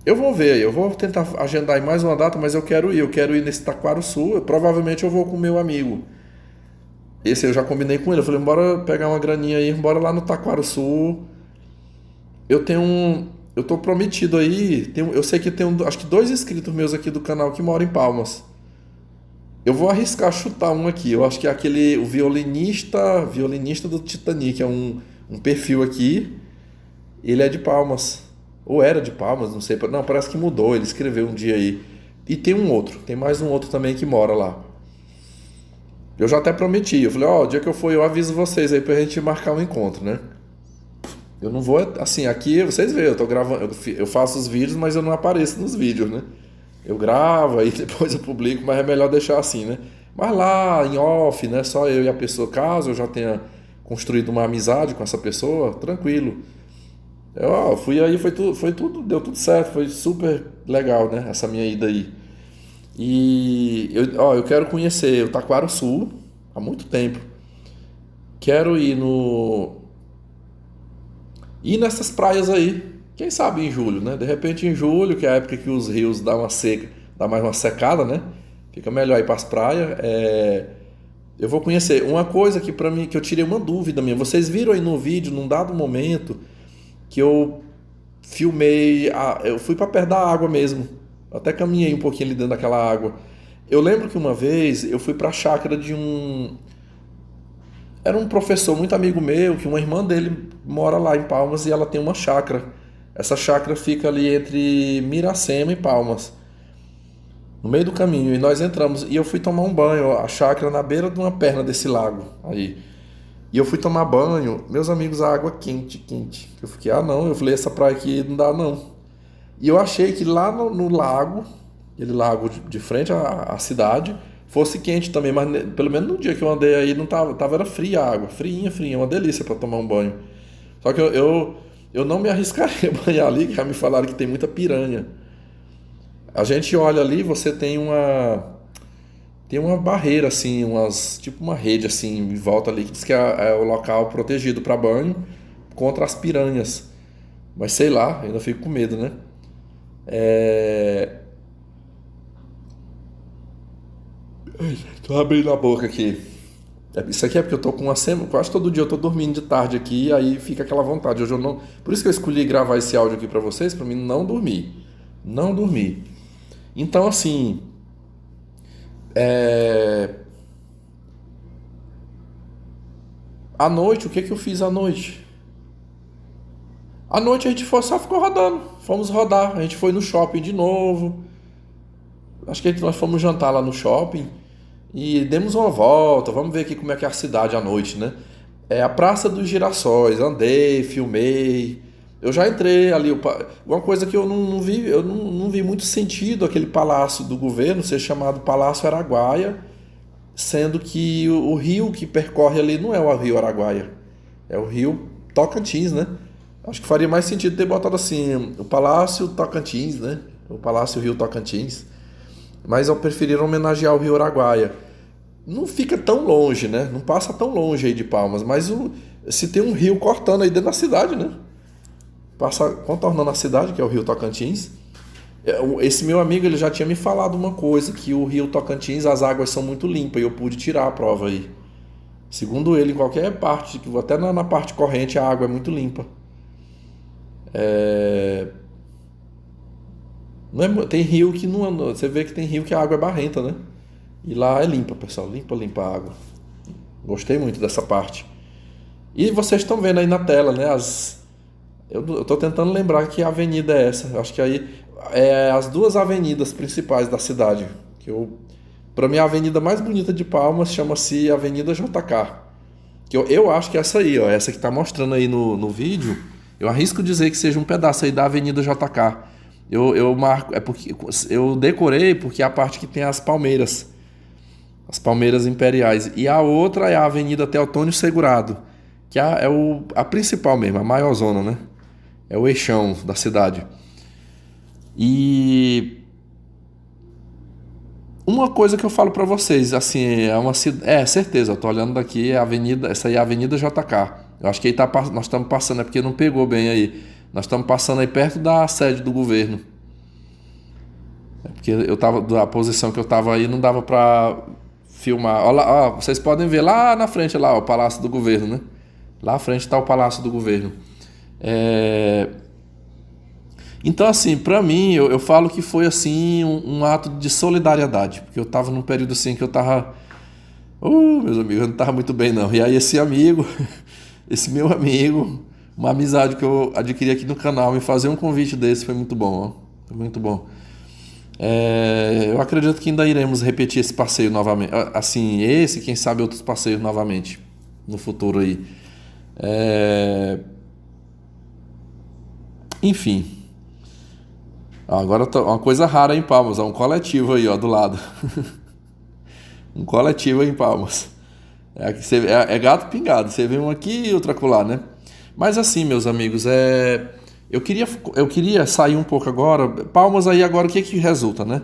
eu vou ver, eu vou tentar agendar em mais uma data, mas eu quero ir nesse Taquarussu, provavelmente eu vou com o meu amigo. Esse eu já combinei com ele, eu falei, bora pegar uma graninha aí, bora lá no Taquarussu. Eu tô prometido aí, eu sei que tem acho que 2 inscritos meus aqui do canal que moram em Palmas. Eu vou arriscar chutar um aqui. Eu acho que é o violinista do Titanic, é um perfil aqui. Ele é de Palmas. Ou era de Palmas, não sei. Não, parece que mudou. Ele escreveu um dia aí. E tem mais um outro também que mora lá. Eu já até prometi. Eu falei, o dia que eu for eu aviso vocês aí pra gente marcar um encontro, né? Eu não vou, assim, aqui vocês veem, eu tô gravando, eu faço os vídeos, mas eu não apareço nos vídeos, né? Eu gravo, aí depois eu publico, mas é melhor deixar assim, né? Mas lá, em off, né? Só eu e a pessoa, caso eu já tenha construído uma amizade com essa pessoa, tranquilo. Fui aí, foi tudo, deu tudo certo, foi super legal, né? Essa minha ida aí. E eu quero conhecer o Taquarussu há muito tempo. Quero ir nessas praias aí. Quem sabe em julho, né? De repente em julho, que é a época que os rios dão uma seca, dá mais uma secada, né? Fica melhor ir para as praias. Eu vou conhecer. Uma coisa que para mim, que eu tirei uma dúvida minha. Vocês viram aí no vídeo, num dado momento, que eu filmei, eu fui para perto da água mesmo. Até caminhei um pouquinho ali dentro daquela água. Eu lembro que uma vez eu fui para a chácara era um professor muito amigo meu, que uma irmã dele mora lá em Palmas e ela tem uma chácara. Essa chácara fica ali entre Miracema e Palmas. no meio do caminho, e nós entramos, e eu fui tomar um banho, ó, a chácara na beira de uma perna desse lago aí. E eu fui tomar banho, meus amigos, a água quente, quente. Eu fiquei, ah não, eu falei, essa praia aqui não dá não. E eu achei que lá no lago, aquele lago de frente à cidade, fosse quente também, mas pelo menos no dia que eu andei aí não era fria a água, friinha, friinha, uma delícia para tomar um banho. Só que eu não me arriscaria a banhar ali, que já me falaram que tem muita piranha. A gente olha ali, você tem uma barreira assim, tipo uma rede assim em volta ali que diz que é o local protegido para banho contra as piranhas. Mas sei lá, ainda fico com medo, né? É... Tô abrindo a boca aqui. Isso aqui é porque eu tô com uma semana, quase todo dia eu tô dormindo de tarde aqui, aí fica aquela vontade. Hoje eu não, por isso que eu escolhi gravar esse áudio aqui para vocês, para mim não dormir, não dormir. Então assim, é... à noite, o que que eu fiz à noite? À noite a gente só ficou rodando, fomos rodar, a gente foi no shopping de novo. Acho que nós fomos jantar lá no shopping e demos uma volta. Vamos ver aqui como é que é a cidade à noite, né? É a Praça dos Girassóis. Andei, filmei. Eu já entrei ali. Uma coisa que eu não vi, eu não vi muito sentido aquele palácio do governo ser chamado Palácio Araguaia, sendo que o rio que percorre ali não é o rio Araguaia, é o rio Tocantins, né? Acho que faria mais sentido ter botado assim, o Palácio Tocantins, né? O Palácio Rio Tocantins. Mas eu preferi homenagear o Rio Araguaia. Não fica tão longe, né? Não passa tão longe aí de Palmas, mas se tem um rio cortando aí dentro da cidade, né? Passa contornando a cidade, que é o Rio Tocantins. Esse meu amigo, ele já tinha me falado uma coisa, que o Rio Tocantins, as águas são muito limpas, e eu pude tirar a prova aí. Segundo ele, em qualquer parte, até na parte corrente, a água é muito limpa. É... Não é, tem rio que não. Você vê que tem rio que a água é barrenta, né? E lá é limpa, pessoal. Limpa, limpa a água. Gostei muito dessa parte. E vocês estão vendo aí na tela, né? Eu tô tentando lembrar que avenida é essa. Eu acho que aí é as duas avenidas principais da cidade. Para mim, a avenida mais bonita de Palmas chama-se Avenida JK. Que eu acho que é essa aí, ó. Essa que tá mostrando aí no vídeo. Eu arrisco dizer que seja um pedaço aí da Avenida JK. Eu marco, é porque eu decorei porque é a parte que tem as palmeiras imperiais. E a outra é a Avenida Teotônio Segurado, que a principal mesmo, a maior zona, né? É o eixão da cidade. E uma coisa que eu falo pra vocês, assim, certeza, eu tô olhando daqui, essa aí é a Avenida JK. Eu acho que aí nós estamos passando, é porque não pegou bem aí. Nós estamos passando aí perto da sede do governo. É porque da posição que eu tava aí, não dava pra filmar. Olha lá, ó, vocês podem ver lá na frente, lá, ó, o Palácio do Governo, né? Lá à frente tá o Palácio do Governo. Então, assim, pra mim, eu falo que foi, assim, um ato de solidariedade. Porque eu tava num período, assim, que eu tava... meus amigos, eu não tava muito bem, não. E aí esse amigo, esse meu amigo... Uma amizade que eu adquiri aqui no canal, me fazer um convite desse foi muito bom, ó. Foi muito bom. Eu acredito que ainda iremos repetir esse passeio novamente. Assim, quem sabe outros passeios novamente no futuro aí. Enfim. Agora uma coisa rara em Palmas, ó, um coletivo aí, ó, do lado. Um coletivo aí em Palmas. É gato pingado, você vê um aqui e outro acolá, né? Mas assim, meus amigos, eu queria sair um pouco agora. Palmas aí agora, o que resulta, né?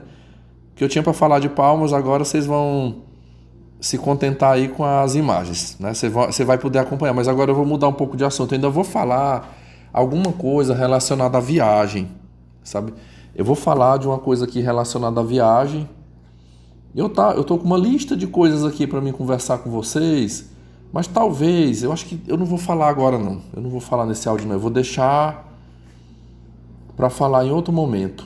O que eu tinha para falar de Palmas, agora vocês vão se contentar aí com as imagens, né? Você vai poder acompanhar, mas agora eu vou mudar um pouco de assunto. Eu ainda vou falar alguma coisa relacionada à viagem, sabe? Eu vou falar de uma coisa aqui relacionada à viagem. Eu tô com uma lista de coisas aqui para mim conversar com vocês. Mas talvez, eu acho que eu não vou falar agora não. Eu não vou falar nesse áudio não. Eu vou deixar para falar em outro momento.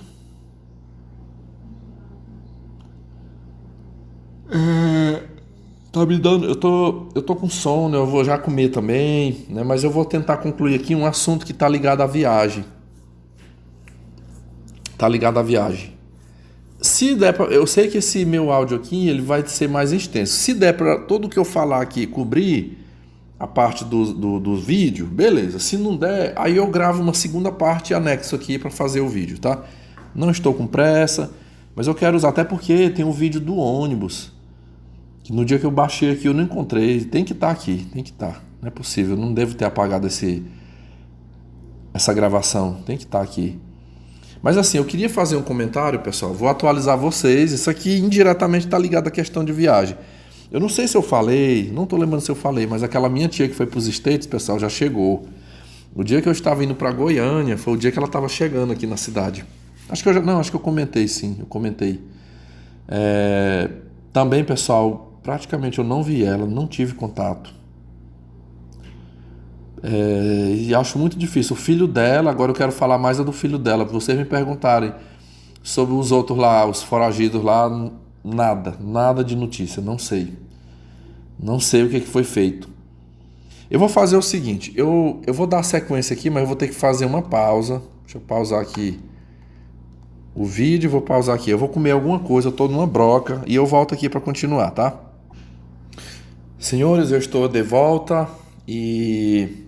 Tá me dando, eu tô com sono, eu vou já comer também, né? Mas eu vou tentar concluir aqui um assunto que tá ligado à viagem. Se der pra, eu sei que esse meu áudio aqui ele vai ser mais extenso. Se der para tudo que eu falar aqui cobrir a parte do vídeo, beleza. Se não der, aí eu gravo uma segunda parte anexo aqui para fazer o vídeo, tá? Não estou com pressa, mas eu quero usar, até porque tem um vídeo do ônibus, que no dia que eu baixei aqui eu não encontrei. Tem que estar aqui, tem que estar. Não é possível, eu não devo ter apagado essa gravação. Tem que estar aqui. Mas assim, eu queria fazer um comentário, pessoal. Vou atualizar vocês. Isso aqui indiretamente está ligado à questão de viagem. Eu não sei se eu falei, não estou lembrando se eu falei, mas aquela minha tia que foi para os States, pessoal, já chegou. O dia que eu estava indo para Goiânia foi o dia que ela estava chegando aqui na cidade. Acho que eu comentei, sim, eu comentei. Também, pessoal, praticamente eu não vi ela, não tive contato. E acho muito difícil. O filho dela, agora eu quero falar mais do filho dela. Vocês me perguntarem sobre os outros lá, os foragidos lá, nada de notícia, não sei. Não sei o que foi feito. Eu vou fazer o seguinte, eu vou dar sequência aqui, mas eu vou ter que fazer uma pausa. Deixa eu pausar aqui o vídeo, vou pausar aqui. Eu vou comer alguma coisa, eu tô numa broca e eu volto aqui para continuar, tá? Senhores, eu estou de volta e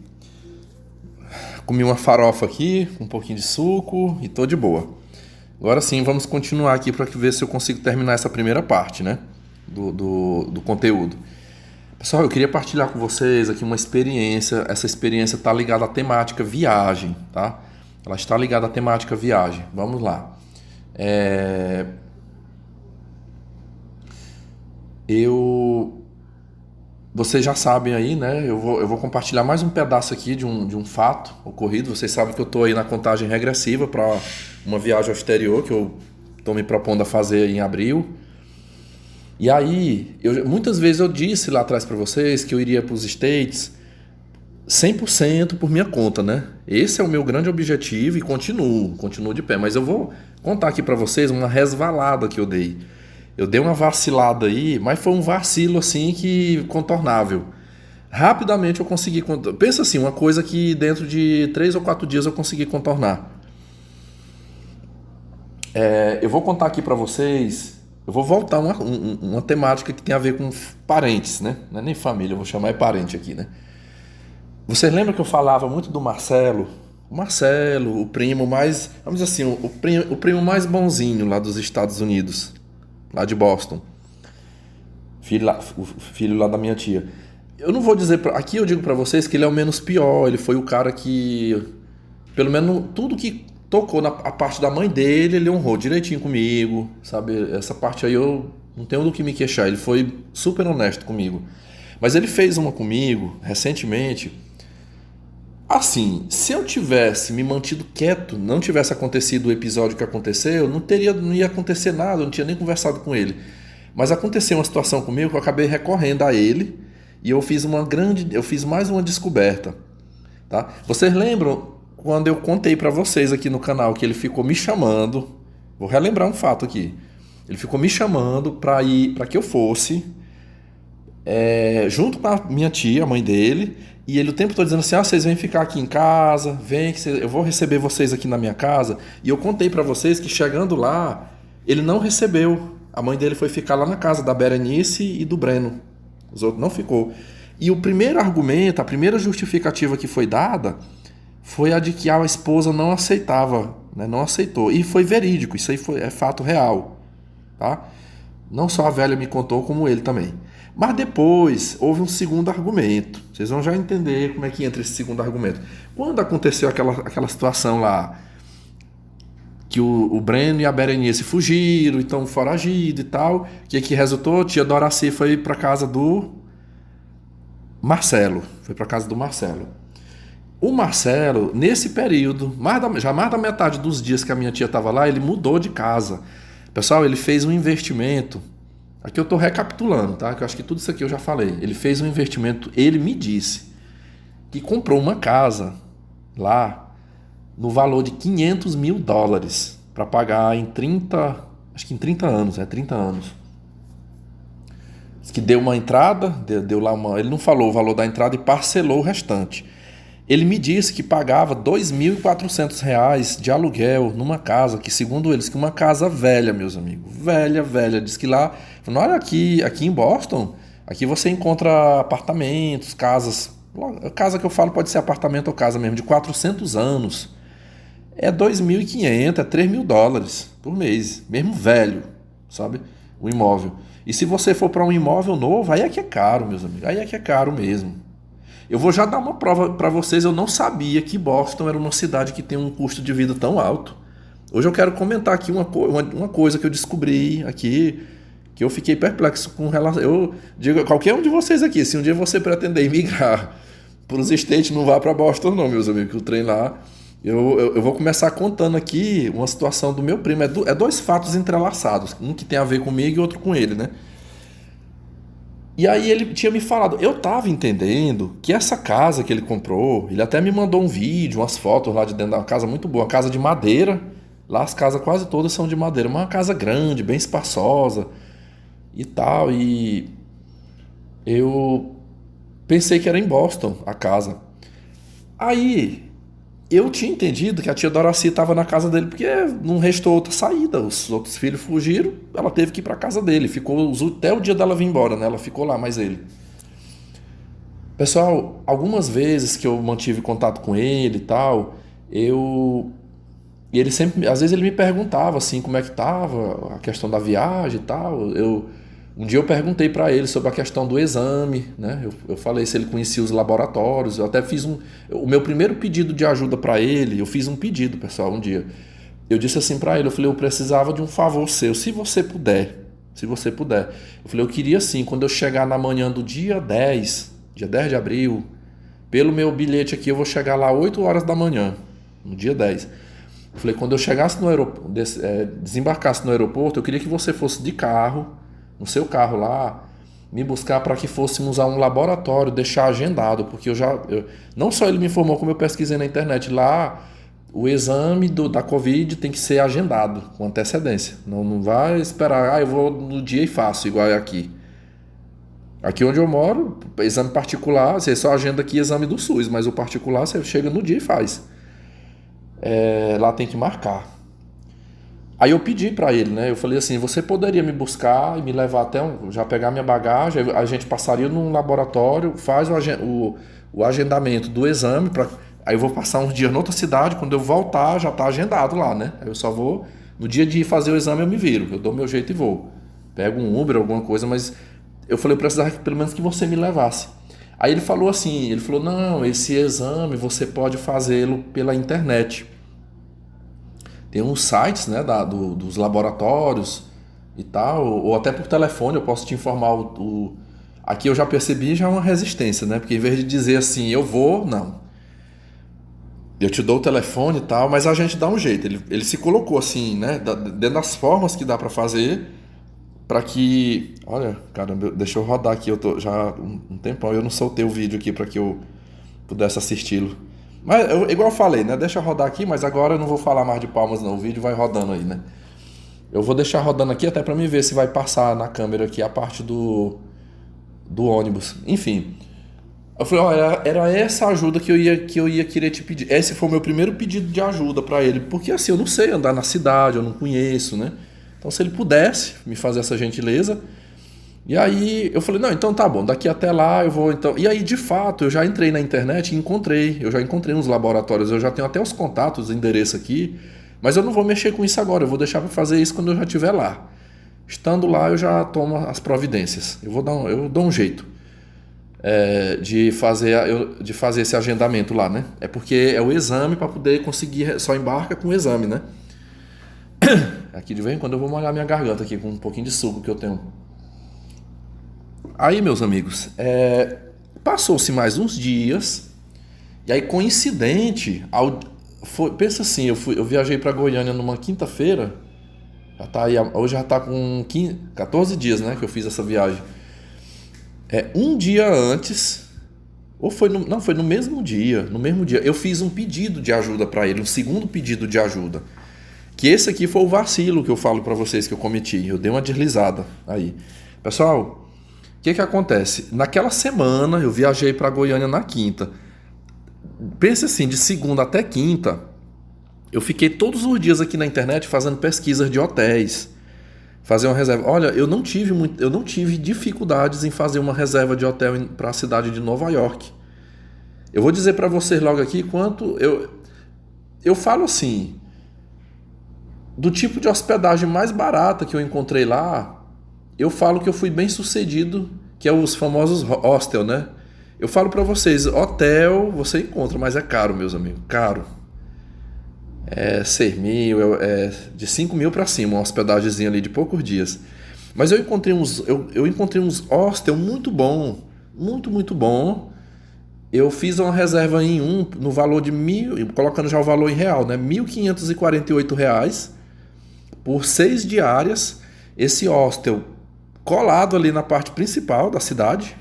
comi uma farofa aqui, com um pouquinho de suco e tô de boa. Agora sim, vamos continuar aqui para ver se eu consigo terminar essa primeira parte, né? Do conteúdo. Pessoal, eu queria partilhar com vocês aqui uma experiência. Essa experiência está ligada à temática viagem, tá? Ela está ligada à temática viagem. Vamos lá. Vocês já sabem aí, né? Eu vou compartilhar mais um pedaço aqui de um fato ocorrido. Vocês sabem que eu estou aí na contagem regressiva para uma viagem ao exterior que eu estou me propondo a fazer em abril. E aí, muitas vezes eu disse lá atrás para vocês que eu iria para os States 100% por minha conta, né? Esse é o meu grande objetivo e continuo de pé. Mas eu vou contar aqui para vocês uma resvalada que eu dei. Eu dei uma vacilada aí, mas foi um vacilo assim que contornável. Rapidamente eu consegui... Pensa assim, uma coisa que dentro de 3 ou 4 dias eu consegui contornar. Eu vou contar aqui para vocês... Eu vou voltar uma temática que tem a ver com parentes, né? Não é nem família, eu vou chamar de parente aqui, né? Vocês lembram que eu falava muito do Marcelo? O Marcelo, o primo mais... Vamos dizer assim, o primo mais bonzinho lá dos Estados Unidos. Lá de Boston. O filho lá da minha tia. Eu não vou dizer... Aqui eu digo pra vocês que ele é o menos pior. Ele foi o cara que... Pelo menos tudo que tocou na parte da mãe dele, ele honrou direitinho comigo. Sabe? Essa parte aí eu não tenho do que me queixar. Ele foi super honesto comigo. Mas ele fez uma comigo, recentemente... Assim, se eu tivesse me mantido quieto, não tivesse acontecido o episódio que aconteceu, não ia acontecer nada, eu não tinha nem conversado com ele. Mas aconteceu uma situação comigo que eu acabei recorrendo a ele e eu fiz mais uma descoberta, tá? Vocês lembram quando eu contei para vocês aqui no canal que ele ficou me chamando? Vou relembrar um fato aqui. Ele ficou me chamando para que eu fosse junto com a minha tia, a mãe dele. E ele o tempo todo dizendo assim, vocês vêm ficar aqui em casa, vem que eu vou receber vocês aqui na minha casa. E eu contei pra vocês que chegando lá, ele não recebeu. A mãe dele foi ficar lá na casa da Berenice e do Breno. Os outros não ficou. E o primeiro argumento, a primeira justificativa que foi dada, foi a de que a esposa não aceitava, né? Não aceitou. E foi verídico, isso aí é fato real. Tá? Não só a velha me contou, como ele também. Mas depois houve um segundo argumento. Vocês vão já entender como é que entra esse segundo argumento. Quando aconteceu aquela situação lá, que o Breno e a Berenice fugiram, então foragido e tal, que resultou? Tia Doraci foi para casa do Marcelo. O Marcelo, nesse período, mais da metade dos dias que a minha tia estava lá, ele mudou de casa. Pessoal, ele fez um investimento. Aqui eu estou recapitulando, tá? Que eu acho que tudo isso aqui eu já falei. Ele fez um investimento, ele me disse que comprou uma casa lá no valor de $500 mil para pagar em 30 anos, 30 anos. Diz que deu uma entrada, deu lá ele não falou o valor da entrada e parcelou o restante. Ele me disse que pagava R$ 2.400 de aluguel numa casa, que segundo eles, que uma casa velha, meus amigos. Velha, velha. Diz que lá, olha aqui em Boston, aqui você encontra apartamentos, casas. Casa que eu falo pode ser apartamento ou casa mesmo, de 400 anos. É 2.500, é $3.000 por mês, mesmo velho, sabe? O imóvel. E se você for para um imóvel novo, aí é que é caro, meus amigos. Aí é que é caro mesmo. Eu vou já dar uma prova para vocês. Eu não sabia que Boston era uma cidade que tem um custo de vida tão alto. Hoje eu quero comentar aqui uma coisa que eu descobri aqui, que eu fiquei perplexo com relação. Eu digo a qualquer um de vocês aqui, se um dia você pretender emigrar para os States, não vá para Boston não, meus amigos, que o trem lá... Eu vou começar contando aqui uma situação do meu primo. É dois fatos entrelaçados, um que tem a ver comigo e outro com ele, né? E aí ele tinha me falado, eu tava entendendo que essa casa que ele comprou, ele até me mandou um vídeo, umas fotos lá de dentro da casa, muito boa, uma casa de madeira. Lá as casas quase todas são de madeira, mas uma casa grande, bem espaçosa e tal. E eu pensei que era em Boston a casa. Aí eu tinha entendido que a tia Doraci estava na casa dele porque não restou outra saída. Os outros filhos fugiram, ela teve que ir para a casa dele. Ficou até o dia dela vir embora, né? Ela ficou lá, mais ele. Pessoal, algumas vezes que eu mantive contato com ele e tal, e ele sempre, às vezes ele me perguntava assim como é que tava a questão da viagem e tal. Um dia eu perguntei para ele sobre a questão do exame, né? Eu falei se ele conhecia os laboratórios. Eu até fiz o meu primeiro pedido de ajuda para ele. Eu fiz um pedido, pessoal, um dia. Eu disse assim para ele, eu falei, eu precisava de um favor seu, se você puder. Eu falei, eu queria sim, quando eu chegar na manhã do dia 10 de abril, pelo meu bilhete aqui, eu vou chegar lá 8 horas da manhã, no dia 10. Eu falei, quando eu chegasse no aeroporto, desembarcasse no aeroporto, eu queria que você fosse de carro, no seu carro lá, me buscar para que fôssemos a um laboratório, deixar agendado, porque não só ele me informou, como eu pesquisei na internet, lá o exame da Covid tem que ser agendado com antecedência. Não vai esperar, eu vou no dia e faço, igual é aqui. Aqui onde eu moro, exame particular, você só agenda aqui exame do SUS, mas o particular você chega no dia e faz. Lá tem que marcar. Aí eu pedi para ele, né? Eu falei assim, você poderia me buscar e me levar até já pegar minha bagagem, a gente passaria num laboratório, faz o agendamento do exame, aí eu vou passar uns dias noutra cidade, quando eu voltar já tá agendado lá, né? Aí eu só vou, no dia de fazer o exame eu me viro, eu dou meu jeito e vou. Pego um Uber, alguma coisa, mas eu falei, eu precisava pelo menos que você me levasse. Aí ele falou assim, não, esse exame você pode fazê-lo pela internet. Tem uns sites, né, dos laboratórios e tal, ou até por telefone eu posso te informar Aqui eu já percebi já uma resistência, né? Porque em vez de dizer assim, eu vou, não. Eu te dou o telefone e tal, mas a gente dá um jeito. Ele se colocou assim, né, dentro das formas que dá para fazer, para que... Olha, caramba, deixa eu rodar aqui, eu tô já um tempão, eu não soltei o vídeo aqui para que eu pudesse assisti-lo. Mas, igual eu falei, né? Deixa eu rodar aqui, mas agora eu não vou falar mais de palmas não. O vídeo vai rodando aí, né? Eu vou deixar rodando aqui até para mim ver se vai passar na câmera aqui a parte do ônibus. Enfim. Eu falei, olha, era essa ajuda que eu ia querer te pedir. Esse foi o meu primeiro pedido de ajuda para ele. Porque assim, eu não sei andar na cidade, eu não conheço, né? Então se ele pudesse me fazer essa gentileza... E aí eu falei, não, então tá bom, daqui até lá eu vou então... E aí de fato eu já entrei na internet e eu já encontrei uns laboratórios, eu já tenho até os contatos, o endereço aqui, mas eu não vou mexer com isso agora, eu vou deixar para fazer isso quando eu já estiver lá. Estando lá eu já tomo as providências, eu dou um jeito de fazer esse agendamento lá, né? É porque é o exame para poder conseguir, só embarca com o exame, né? Aqui de vez em quando eu vou molhar minha garganta aqui com um pouquinho de suco que eu tenho. Aí, meus amigos, passou-se mais uns dias, e aí coincidente, pensa assim, eu viajei para Goiânia numa quinta-feira, hoje já está com 14 dias, né, que eu fiz essa viagem. Um dia antes, ou foi no mesmo dia, eu fiz um pedido de ajuda para ele, um segundo pedido de ajuda, que esse aqui foi o vacilo que eu falo para vocês que eu cometi, eu dei uma deslizada aí. Pessoal... O que acontece? Naquela semana eu viajei para Goiânia na quinta. pense assim, de segunda até quinta, eu fiquei todos os dias aqui na internet fazendo pesquisas de hotéis, fazer uma reserva. Olha, eu não tive dificuldades em fazer uma reserva de hotel para a cidade de Nova York. Eu vou dizer para vocês logo aqui quanto eu falo assim, do tipo de hospedagem mais barata que eu encontrei lá, eu falo que eu fui bem sucedido, que é os famosos hostel, né? Eu falo para vocês, hotel você encontra, mas é caro, meus amigos, caro. É 6 mil, de 5 mil para cima, uma hospedagemzinha ali de poucos dias. Mas eu encontrei uns hostel muito bom, muito, muito bom. Eu fiz uma reserva no valor de colocando já o valor em real, né? R$ 1.548 por 6 diárias. Esse hostel colado ali na parte principal da cidade,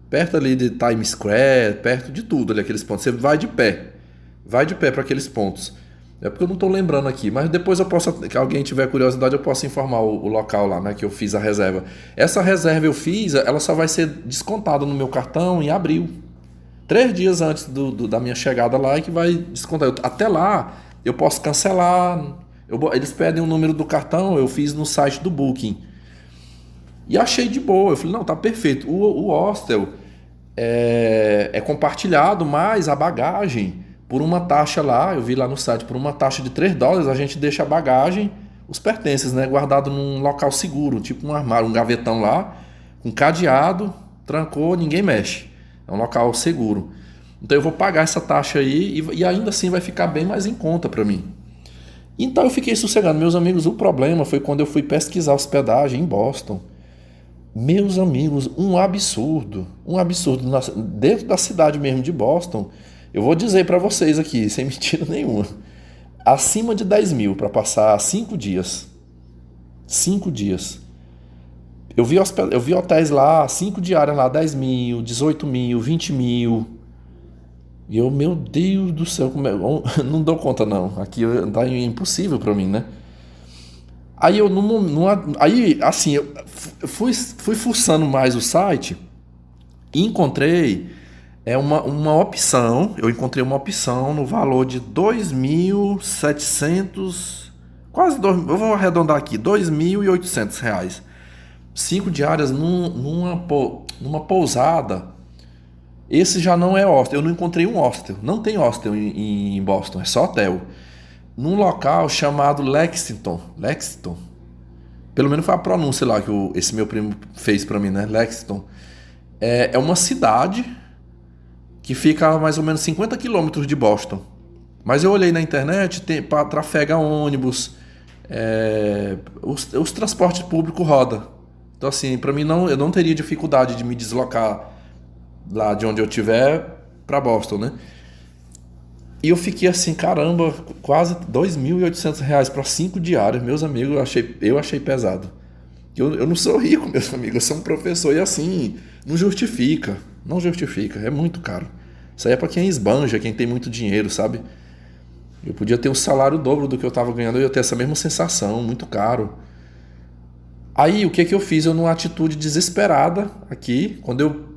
perto ali de Times Square, perto de tudo ali, aqueles pontos. Você vai de pé para aqueles pontos. É porque eu não estou lembrando aqui, mas depois que alguém tiver curiosidade, eu posso informar o local lá, né, que eu fiz a reserva. Essa reserva eu fiz, ela só vai ser descontada no meu cartão em abril. 3 dias antes da minha chegada lá é que vai descontar. Até lá, eu posso cancelar. Eles pedem o número do cartão, eu fiz no site do Booking. E achei de boa. Eu falei, não, tá perfeito. O hostel é compartilhado, mas a bagagem, por uma taxa lá, eu vi lá no site, por uma taxa de $3, a gente deixa a bagagem, os pertences, né, guardado num local seguro, tipo um armário, um gavetão lá, com cadeado, trancou, ninguém mexe. É um local seguro. Então eu vou pagar essa taxa aí e ainda assim vai ficar bem mais em conta para mim. Então eu fiquei sossegado. Meus amigos, o problema foi quando eu fui pesquisar hospedagem em Boston. Meus amigos, um absurdo. Um absurdo. Dentro da cidade mesmo de Boston, eu vou dizer para vocês aqui, sem mentira nenhuma, acima de 10 mil para passar 5 dias. 5 dias. Eu vi hotéis lá, 5 diárias lá, 10 mil, 18 mil, 20 mil. E eu, meu Deus do céu, não dou conta não. Aqui tá impossível para mim, né? Aí assim, eu fui fuçando mais o site e encontrei uma opção. Eu encontrei uma opção no valor de 2.700, eu vou arredondar aqui, R$ 2.800. 5 diárias numa pousada. Esse já não é hostel. Eu não encontrei um hostel. Não tem hostel em Boston, é só hotel. Num local chamado Lexington. Pelo menos foi a pronúncia lá que esse meu primo fez pra mim, né? Lexington. É uma cidade que fica a mais ou menos 50 quilômetros de Boston. Mas eu olhei na internet, trafega ônibus, os transportes públicos rodam. Então assim, pra mim eu não teria dificuldade de me deslocar lá de onde eu estiver pra Boston, né? E eu fiquei assim, caramba, quase R$ 2.800 para 5 diárias, meus amigos, eu achei pesado. Eu não sou rico, meus amigos, eu sou um professor e assim, não justifica, é muito caro. Isso aí é para quem esbanja, quem tem muito dinheiro, sabe? Eu podia ter um salário dobro do que eu estava ganhando, eu ia ter essa mesma sensação, muito caro. Aí, o que eu fiz? Eu, numa atitude desesperada aqui,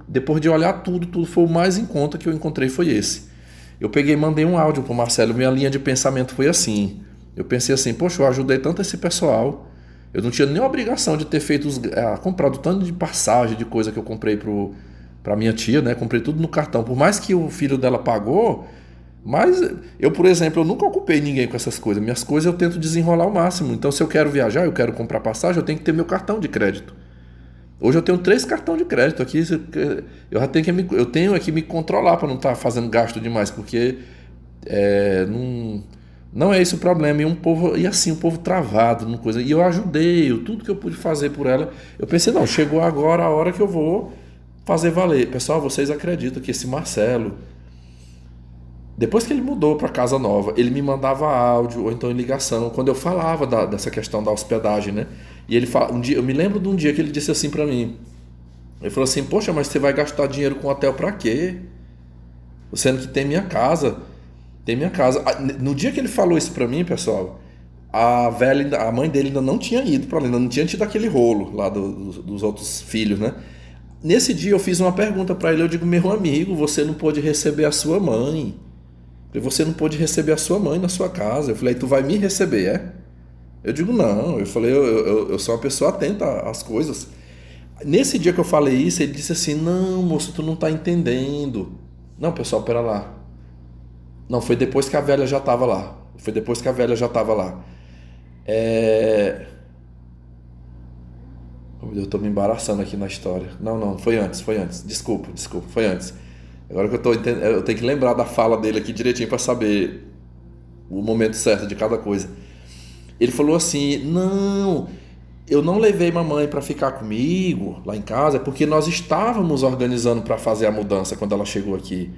depois de olhar tudo foi o mais em conta que eu encontrei, foi esse. Eu peguei e mandei um áudio pro Marcelo. Minha linha de pensamento foi assim. Eu pensei assim, poxa, eu ajudei tanto esse pessoal. Eu não tinha nem obrigação de ter comprado tanto de passagem, de coisa que eu comprei pra minha tia, né? Comprei tudo no cartão. Por mais que o filho dela pagou, mas eu, por exemplo, eu nunca ocupei ninguém com essas coisas. Minhas coisas eu tento desenrolar ao máximo. Então, se eu quero viajar, eu quero comprar passagem, eu tenho que ter meu cartão de crédito. Hoje eu tenho 3 cartões de crédito aqui. Eu tenho que me controlar para não estar fazendo gasto demais, porque não é esse o problema. E um povo travado, numa coisa. E eu ajudei, tudo que eu pude fazer por ela. Eu pensei, não, chegou agora a hora que eu vou fazer valer. Pessoal, vocês acreditam que esse Marcelo, depois que ele mudou para casa nova, ele me mandava áudio ou então em ligação, quando eu falava dessa questão da hospedagem, né? E ele fala, eu me lembro de um dia que ele disse assim pra mim. Ele falou assim, poxa, mas você vai gastar dinheiro com hotel pra quê? Sendo que tem minha casa. No dia que ele falou isso pra mim, pessoal, a mãe dele ainda não tinha ido pra lá, ainda não tinha tido aquele rolo lá dos outros filhos, né? Nesse dia eu fiz uma pergunta pra ele, eu digo, meu amigo, você não pôde receber a sua mãe. falei, você não pôde receber a sua mãe na sua casa. Eu falei, tu vai me receber, é? Eu digo, não. Eu falei, eu sou uma pessoa atenta às coisas. Nesse dia que eu falei isso, ele disse assim, não, moço, tu não tá entendendo. Não, pessoal, pera lá. Não, foi depois que a velha já tava lá. Foi depois que a velha já tava lá. É... Eu tô me embaraçando aqui na história. Não, foi antes. Desculpa, foi antes. Agora que eu tô entendendo, eu tenho que lembrar da fala dele aqui direitinho para saber o momento certo de cada coisa. Ele falou assim: "Não, eu não levei mamãe para ficar comigo lá em casa, porque nós estávamos organizando para fazer a mudança quando ela chegou aqui.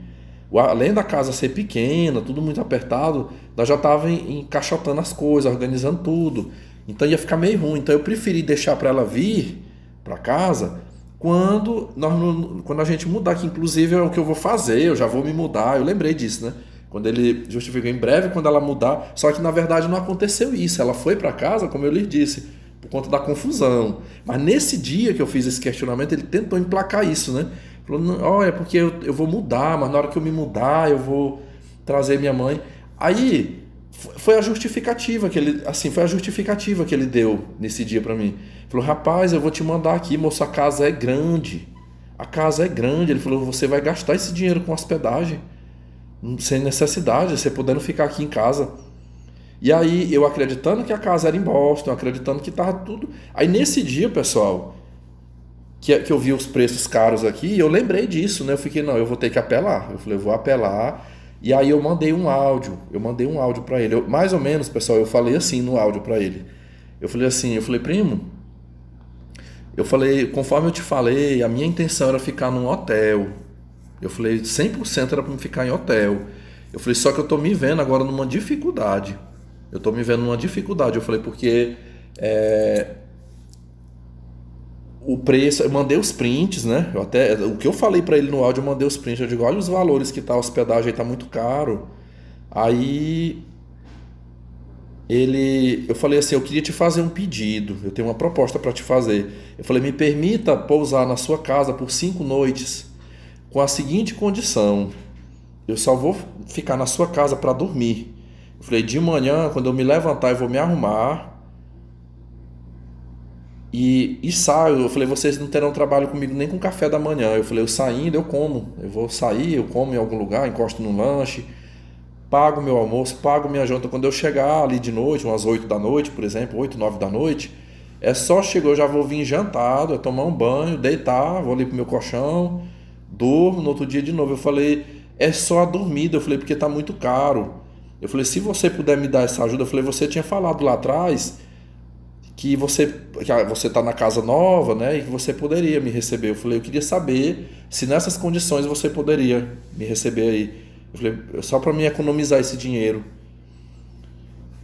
Além da casa ser pequena, tudo muito apertado, nós já estávamos encaixotando as coisas, organizando tudo. Então ia ficar meio ruim. Então eu preferi deixar para ela vir para casa quando a gente mudar, que inclusive é o que eu vou fazer, eu já vou me mudar." Eu lembrei disso, né? Quando ele justificou em breve, quando ela mudar. Só que na verdade não aconteceu isso. Ela foi para casa, como eu lhe disse, por conta da confusão. Mas nesse dia que eu fiz esse questionamento, ele tentou emplacar isso, né? Falou, olha, porque eu vou mudar, mas na hora que eu me mudar, eu vou trazer minha mãe. Aí foi a justificativa que ele deu nesse dia para mim. Falou, rapaz, eu vou te mandar aqui, moço, a casa é grande. A casa é grande. Ele falou, você vai gastar esse dinheiro com hospedagem, sem necessidade, você podendo ficar aqui em casa. E aí, eu acreditando que a casa era em Boston, acreditando que estava tudo. Aí nesse dia, pessoal, que eu vi os preços caros aqui, eu lembrei disso, né? Eu fiquei, não, eu vou ter que apelar. Eu falei, eu vou apelar. E aí eu mandei um áudio para ele. Mais ou menos, pessoal, eu falei assim no áudio para ele. Eu falei, primo, conforme eu te falei, a minha intenção era ficar num hotel. Eu falei, 100% era para me ficar em hotel. Eu falei, só que eu tô me vendo agora numa dificuldade. Eu falei, porque o preço, eu mandei os prints, né? O que eu falei para ele no áudio, eu mandei os prints. Eu digo, olha os valores que tá a hospedagem aí, tá muito caro. Aí eu falei assim, eu queria te fazer um pedido, eu tenho uma proposta para te fazer. Eu falei, me permita pousar na sua casa por 5 noites, com a seguinte condição: eu só vou ficar na sua casa para dormir. Eu falei, de manhã, quando eu me levantar, eu vou me arrumar e saio. Eu falei, vocês não terão trabalho comigo nem com café da manhã. Eu falei, eu saindo, eu como. Eu vou sair, eu como em algum lugar, encosto no lanche, pago meu almoço, pago minha janta. Quando eu chegar ali de noite, umas 8 da noite, por exemplo, 8, 9 da noite, é só chegar, eu já vou vir jantado, é tomar um banho, deitar, vou ali pro meu colchão, durmo, no outro dia de novo. Eu falei, é só a dormida. Eu falei, porque tá muito caro. Eu falei, se você puder me dar essa ajuda. Eu falei, você tinha falado lá atrás que você tá na casa nova, né, e que você poderia me receber. Eu falei, eu queria saber se nessas condições você poderia me receber aí. Eu falei, só para me economizar esse dinheiro.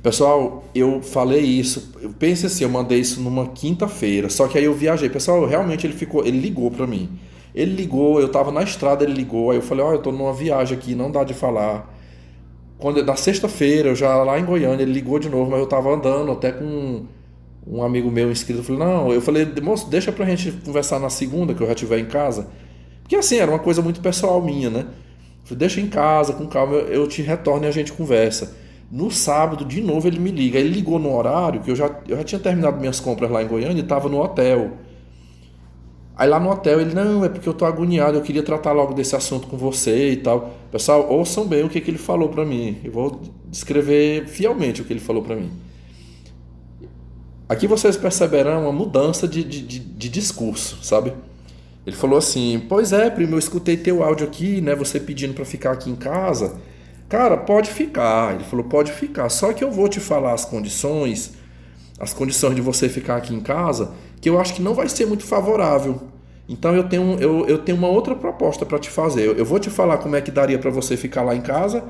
Pessoal, eu falei isso, eu pensei assim, eu mandei isso numa quinta-feira, só que aí eu viajei. Pessoal, realmente ele ligou para mim. Ele ligou, eu tava na estrada, ele ligou, aí eu falei, eu tô numa viagem aqui, não dá de falar. Na sexta-feira, eu já lá em Goiânia, ele ligou de novo, mas eu tava andando até com um amigo meu inscrito. Eu falei, moço, deixa pra gente conversar na segunda, que eu já estiver em casa. Porque assim, era uma coisa muito pessoal minha, né? Eu falei, deixa em casa, com calma, eu te retorno e a gente conversa. No sábado, de novo, ele me liga. Ele ligou no horário que eu já tinha terminado minhas compras lá em Goiânia e tava no hotel. Aí lá no hotel ele, não, é porque eu tô agoniado, eu queria tratar logo desse assunto com você e tal. Pessoal, ouçam bem o que ele falou pra mim. Eu vou descrever fielmente o que ele falou pra mim. Aqui vocês perceberão uma mudança de discurso, sabe? Ele falou assim, pois é, primo, eu escutei teu áudio aqui, né, você pedindo pra ficar aqui em casa. Cara, pode ficar. Ele falou, pode ficar, só que eu vou te falar as condições de você ficar aqui em casa, que eu acho que não vai ser muito favorável. Então eu tenho uma outra proposta para te fazer. Eu vou te falar como é que daria para você ficar lá em casa,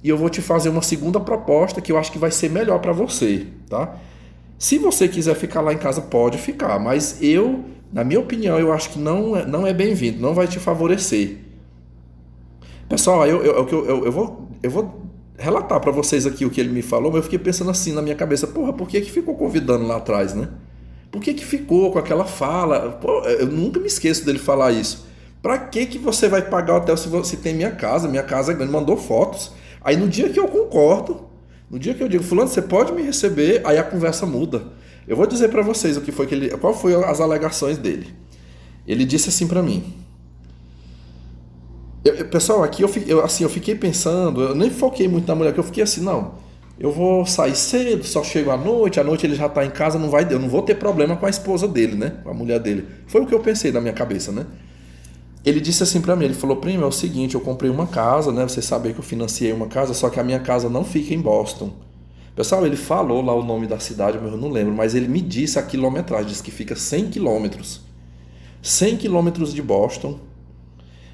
e eu vou te fazer uma segunda proposta que eu acho que vai ser melhor para você, tá? Se você quiser ficar lá em casa, pode ficar, mas na minha opinião, eu acho que não é bem-vindo, não vai te favorecer. Pessoal, eu vou relatar para vocês aqui o que ele me falou, mas eu fiquei pensando assim na minha cabeça, porra, por que ficou convidando lá atrás, né? Por que ficou com aquela fala? Pô, eu nunca me esqueço dele falar isso. Pra que você vai pagar hotel se tem minha casa? Minha casa é grande, mandou fotos. Aí no dia que eu concordo, no dia que eu digo, fulano, você pode me receber, aí a conversa muda. Eu vou dizer para vocês o que foi qual foi as alegações dele. Ele disse assim para mim. Pessoal, aqui eu fiquei pensando, eu nem foquei muito na mulher, que eu fiquei assim, não, eu vou sair cedo, só chego à noite ele já tá em casa, eu não vou ter problema com a esposa dele, né? Com a mulher dele. Foi o que eu pensei na minha cabeça, né? Ele disse assim pra mim, ele falou, primo, é o seguinte, eu comprei uma casa, né? Você sabe que eu financiei uma casa, só que a minha casa não fica em Boston. Pessoal, ele falou lá o nome da cidade, mas eu não lembro, mas ele me disse a quilometragem, disse que fica 100 quilômetros. 100 quilômetros de Boston. Ele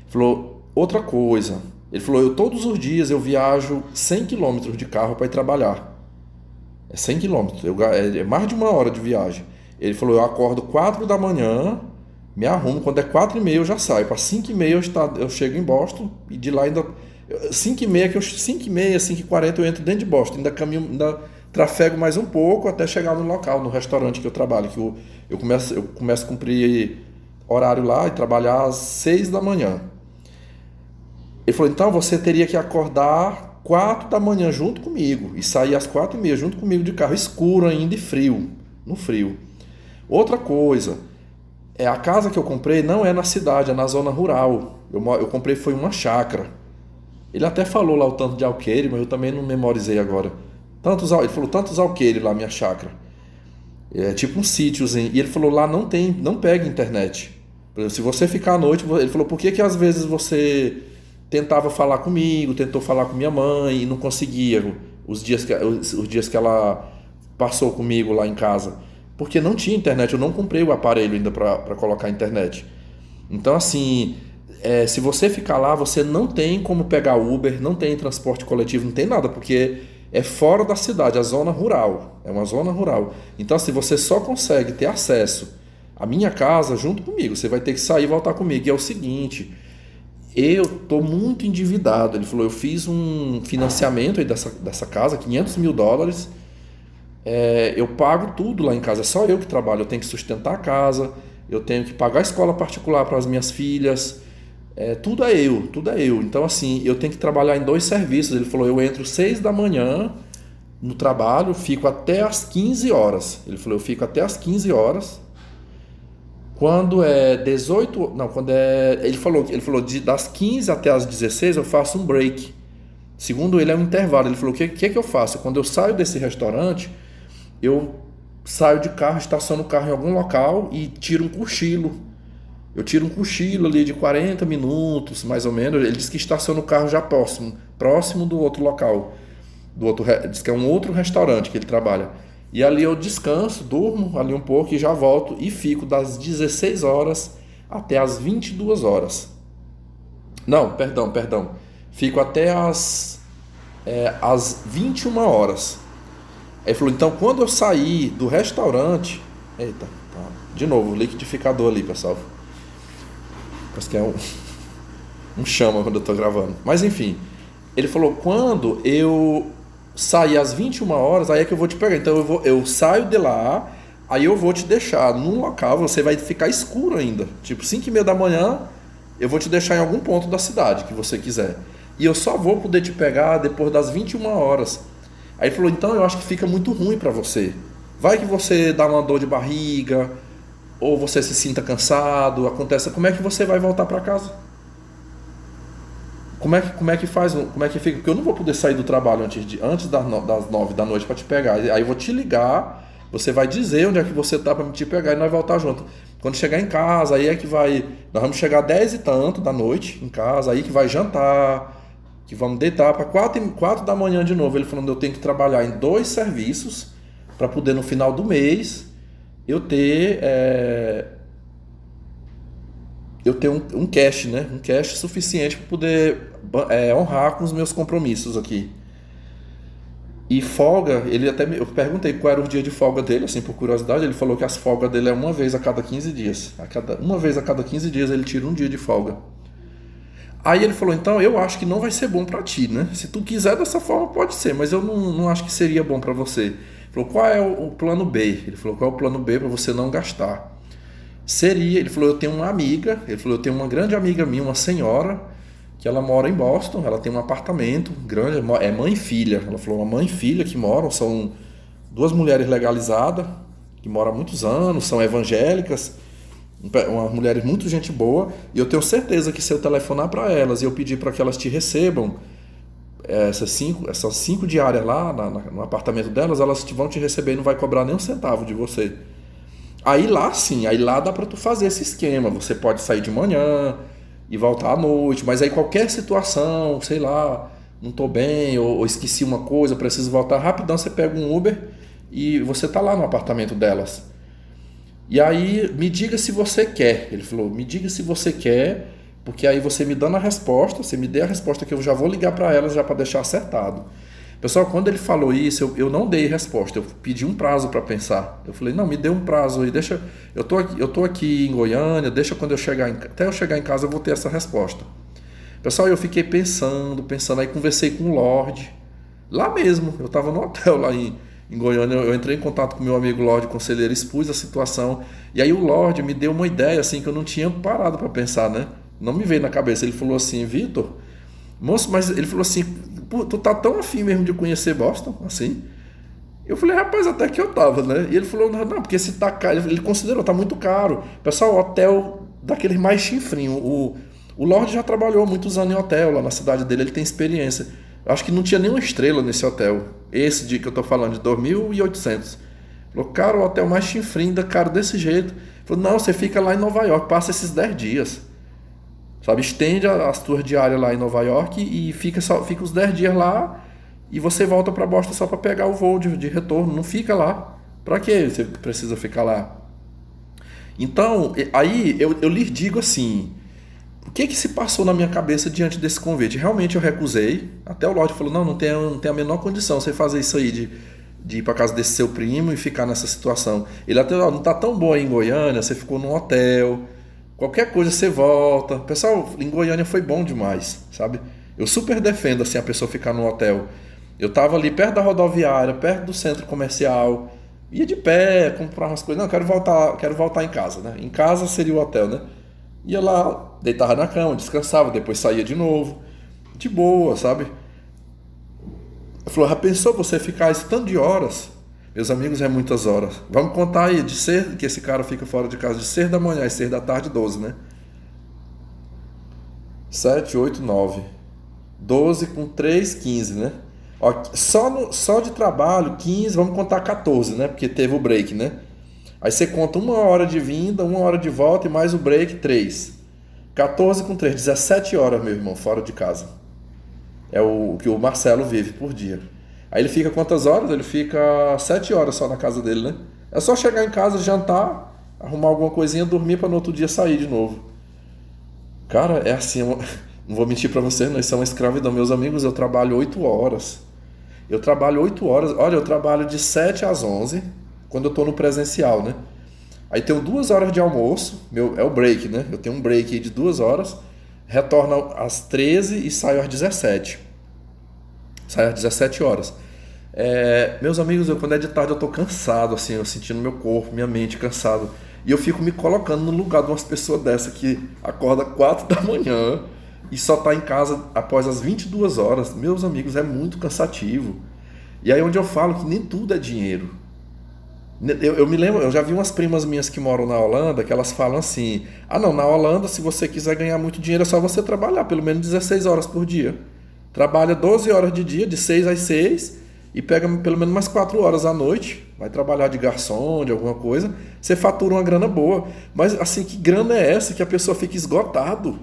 falou, outra coisa, ele falou, todos os dias eu viajo 100 quilômetros de carro para ir trabalhar. É 100 quilômetros, é mais de uma hora de viagem. Ele falou, eu acordo 4 da manhã, me arrumo, quando é 4h30 eu já saio, para 5h30 eu chego em Boston, e de lá ainda, 5h30, 5h40 eu entro dentro de Boston, ainda caminho, ainda trafego mais um pouco até chegar no local, no restaurante que eu trabalho, que eu começo a cumprir horário lá e trabalhar às 6 da manhã. Ele falou, então você teria que acordar 4 da manhã junto comigo e sair às 4h30 junto comigo de carro, escuro ainda e frio, no frio. Outra coisa, a casa que eu comprei não é na cidade, é na zona rural. Eu comprei foi uma chácara. Ele até falou lá o tanto de alqueire, mas eu também não memorizei agora. Ele falou tantos alqueire lá, minha chácara. É tipo um sítiozinho. E ele falou, lá não pega internet. Se você ficar à noite, ele falou, por que às vezes você tentava falar comigo, tentou falar com minha mãe e não conseguia os dias que ela passou comigo lá em casa? Porque não tinha internet, eu não comprei o aparelho ainda para colocar internet. Então assim, se você ficar lá, você não tem como pegar Uber, não tem transporte coletivo, não tem nada, porque é fora da cidade, a zona rural, é uma zona rural. Então assim, você só consegue ter acesso à minha casa junto comigo, você vai ter que sair e voltar comigo. E é o seguinte, eu tô muito endividado. Ele falou, eu fiz um financiamento aí dessa casa, $500 mil. Eu pago tudo lá em casa, é só eu que trabalho, eu tenho que sustentar a casa, eu tenho que pagar a escola particular para as minhas filhas, tudo é eu. Então assim, eu tenho que trabalhar em 2 serviços. Ele falou, eu entro 6 da manhã no trabalho, fico até às 15 horas. Ele falou, eu fico até às 15 horas. Quando é 18, não, quando é, ele falou das 15 até as 16 eu faço um break. Segundo ele, é um intervalo. Ele falou, o que eu faço? Quando eu saio desse restaurante, eu saio de carro, estaciono o carro em algum local e tiro um cochilo. Eu tiro um cochilo ali de 40 minutos, mais ou menos. Ele disse que estaciona o carro já próximo do outro local. Diz que é um outro restaurante que ele trabalha. E ali eu descanso, durmo ali um pouco e já volto e fico das 16 horas até as 22 horas. Não, perdão. Fico até as 21 horas. Aí ele falou, então quando eu sair do restaurante... Eita, tá. De novo, o liquidificador ali, pessoal. Parece que é um chama quando eu tô gravando. Mas enfim, ele falou, quando eu sair às 21 horas, aí é que eu vou te pegar. Então eu saio de lá, aí eu vou te deixar num local, você vai ficar escuro ainda. Tipo, 5h30 da manhã, eu vou te deixar em algum ponto da cidade que você quiser. E eu só vou poder te pegar depois das 21 horas. Aí ele falou, então eu acho que fica muito ruim pra você. Vai que você dá uma dor de barriga, ou você se sinta cansado, acontece. Como é que você vai voltar pra casa? Como é que faz? Como é que fica? Porque eu não vou poder sair do trabalho antes das 9 da noite para te pegar. Aí eu vou te ligar, você vai dizer onde é que você tá para me te pegar e nós voltar junto. Quando chegar em casa, aí é que vai. Nós vamos chegar 10 e tanto da noite em casa, aí que vai jantar, que vamos deitar para 4 da manhã de novo. Ele falando, eu tenho que trabalhar em 2 serviços para poder no final do mês eu ter um cash, né? Um cash suficiente para poder honrar com os meus compromissos aqui. E folga, eu perguntei qual era o dia de folga dele, assim, por curiosidade. Ele falou que as folgas dele é uma vez a cada 15 dias. Uma vez a cada 15 dias ele tira um dia de folga. Aí ele falou, então eu acho que não vai ser bom para ti, né? Se tu quiser dessa forma pode ser, mas eu não acho que seria bom para você. Ele falou, qual é o plano B? Ele falou, qual é o plano B para você não gastar? Ele falou, eu tenho uma grande amiga minha, uma senhora, que ela mora em Boston, ela tem um apartamento grande, é mãe e filha. Ela falou, uma mãe e filha que moram, são duas mulheres legalizadas, que moram há muitos anos, são evangélicas, umas mulheres muito gente boa, e eu tenho certeza que se eu telefonar para elas e eu pedir para que elas te recebam, essas cinco diárias lá no apartamento delas, elas vão te receber e não vai cobrar nem um centavo de você. Aí lá sim, aí lá dá para tu fazer esse esquema, você pode sair de manhã e voltar à noite, mas aí qualquer situação, sei lá, não tô bem, ou esqueci uma coisa, preciso voltar rapidão, você pega um Uber e você tá lá no apartamento delas. E aí, me diga se você quer. Ele falou, me diga se você quer, porque aí você me dando a resposta, você me dê a resposta que eu já vou ligar para elas já para deixar acertado. Pessoal, quando ele falou isso, eu não dei resposta, eu pedi um prazo para pensar. Eu falei, não, me dê um prazo aí, deixa, eu tô aqui em Goiânia, deixa quando eu chegar, até eu chegar em casa eu vou ter essa resposta. Pessoal, eu fiquei pensando, aí conversei com o Lorde, lá mesmo, eu estava no hotel lá em Goiânia, eu entrei em contato com meu amigo Lorde, conselheiro, expus a situação, e aí o Lorde me deu uma ideia assim que eu não tinha parado para pensar, né? Não me veio na cabeça, ele falou assim, Vitor, moço, mas ele falou assim, tu tá tão afim mesmo de conhecer Boston, assim? Eu falei, rapaz, até que eu tava, né? E ele falou, não, porque se tá caro, ele considerou, tá muito caro. Pessoal, hotel daqueles mais chinfrinho, o Lorde já trabalhou há muitos anos em hotel lá na cidade dele, ele tem experiência. Eu acho que não tinha nenhuma estrela nesse hotel, esse de que eu tô falando, de 2.800. Falou, cara, o hotel mais chinfrinho, caro desse jeito. Falou, não, você fica lá em Nova York, passa esses 10 dias. Sabe, estende as tuas diárias lá em Nova York e fica os 10 dias lá e você volta para Boston só para pegar o voo de retorno. Não fica lá. Para que você precisa ficar lá? Então, aí eu lhes digo assim, o que se passou na minha cabeça diante desse convite? Realmente eu recusei. Até o Lorde falou, não tem a menor condição você fazer isso aí de ir para casa desse seu primo e ficar nessa situação. Ele até, não tá tão bom aí em Goiânia, você ficou num hotel... Qualquer coisa você volta. Pessoal, em Goiânia foi bom demais, sabe? Eu super defendo assim a pessoa ficar no hotel. Eu tava ali perto da rodoviária, perto do centro comercial, ia de pé, comprava as coisas. Não, quero voltar em casa, né? Em casa seria o hotel, né? Ia lá, deitava na cama, descansava, depois saía de novo. De boa, sabe? Ele falou, já pensou você ficar esse tanto de horas? Meus amigos, é muitas horas. Vamos contar aí, que esse cara fica fora de casa de 6 da manhã e 6 da tarde, 12, né? 7, 8, 9. 12 com 3, 15, né? Ó, só de trabalho, 15, vamos contar 14, né? Porque teve o break, né? Aí você conta 1 hora de vinda, 1 hora de volta e mais o break, 3. 14 com 3, 17 horas, meu irmão, fora de casa. É o que o Marcelo vive por dia. Aí ele fica quantas horas? Ele fica 7 horas só na casa dele, né? É só chegar em casa, jantar, arrumar alguma coisinha, dormir para no outro dia sair de novo. Cara, é assim, não vou mentir para vocês, não, isso é uma escravidão. Meus amigos, eu trabalho 8 horas. Eu trabalho 8 horas, olha, eu trabalho de 7 às 11, quando eu tô no presencial, né? Aí tenho 2 horas de almoço, é o break, né? Eu tenho um break aí de 2 horas, retorno às 13 e saio às 17. Saio às 17 horas. Meus amigos, quando é de tarde eu tô cansado, assim, eu sentindo meu corpo, minha mente cansado. E eu fico me colocando no lugar de umas pessoas dessa que acorda 4 da manhã e só tá em casa após as 22 horas. Meus amigos, é muito cansativo. E aí onde eu falo que nem tudo é dinheiro. Eu me lembro, eu já vi umas primas minhas que moram na Holanda, que elas falam assim, não, na Holanda se você quiser ganhar muito dinheiro é só você trabalhar pelo menos 16 horas por dia. Trabalha 12 horas de dia, de 6 às 6, e pega pelo menos mais 4 horas à noite, vai trabalhar de garçom, de alguma coisa, você fatura uma grana boa. Mas assim, que grana é essa que a pessoa fica esgotado?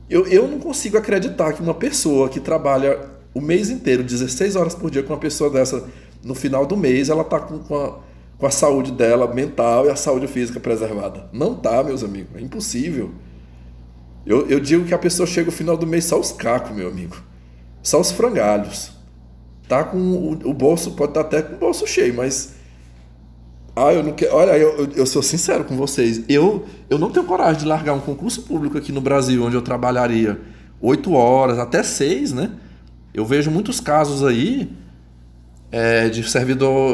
Eu não consigo acreditar que uma pessoa que trabalha o mês inteiro, 16 horas por dia, com uma pessoa dessa, no final do mês, ela tá com a saúde dela mental e a saúde física preservada. Não tá, meus amigos, é impossível. Eu digo que a pessoa chega no final do mês só os cacos, meu amigo. Só os frangalhos. Tá com o bolso, pode estar até com o bolso cheio, mas... eu não quero... Olha, eu sou sincero com vocês. Eu não tenho coragem de largar um concurso público aqui no Brasil, onde eu trabalharia 8 horas, até 6, né? Eu vejo muitos casos aí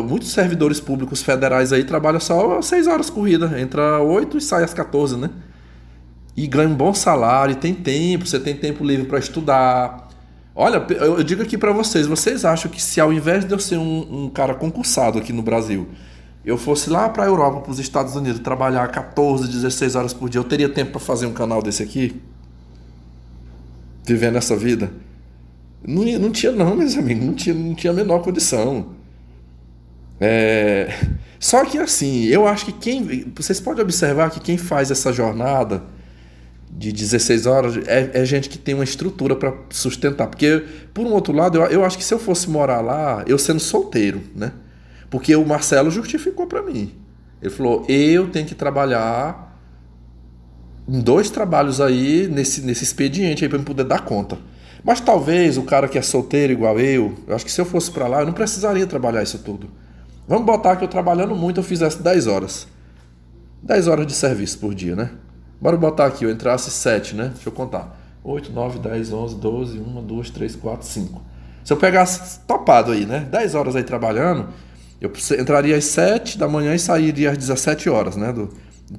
muitos servidores públicos federais aí trabalham só 6 horas corrida, entra 8 e sai às 14, né? e ganha um bom salário, e tem tempo, você tem tempo livre para estudar. Olha, eu digo aqui para vocês acham que se ao invés de eu ser um cara concursado aqui no Brasil, eu fosse lá para a Europa, para os Estados Unidos, trabalhar 14, 16 horas por dia, eu teria tempo para fazer um canal desse aqui? Vivendo essa vida? Não tinha não, meus amigos, não tinha a menor condição. Só que assim, eu acho que vocês podem observar que quem faz essa jornada de 16 horas é gente que tem uma estrutura para sustentar. Porque, por um outro lado, eu acho que se eu fosse morar lá, eu sendo solteiro, né? Porque o Marcelo justificou para mim. Ele falou, eu tenho que trabalhar em 2 trabalhos aí, nesse expediente aí, para eu poder dar conta. Mas talvez o cara que é solteiro igual eu acho que se eu fosse para lá, eu não precisaria trabalhar isso tudo. Vamos botar que eu trabalhando muito, eu fizesse 10 horas. 10 horas de serviço por dia, né? Bora botar aqui, eu entrasse 7, né? Deixa eu contar. 8, 9, 10, 11, 12, 1, 2, 3, 4, 5. Se eu pegasse topado aí, né? 10 horas aí trabalhando, eu entraria às 7 da manhã e sairia às 17 horas, né? Do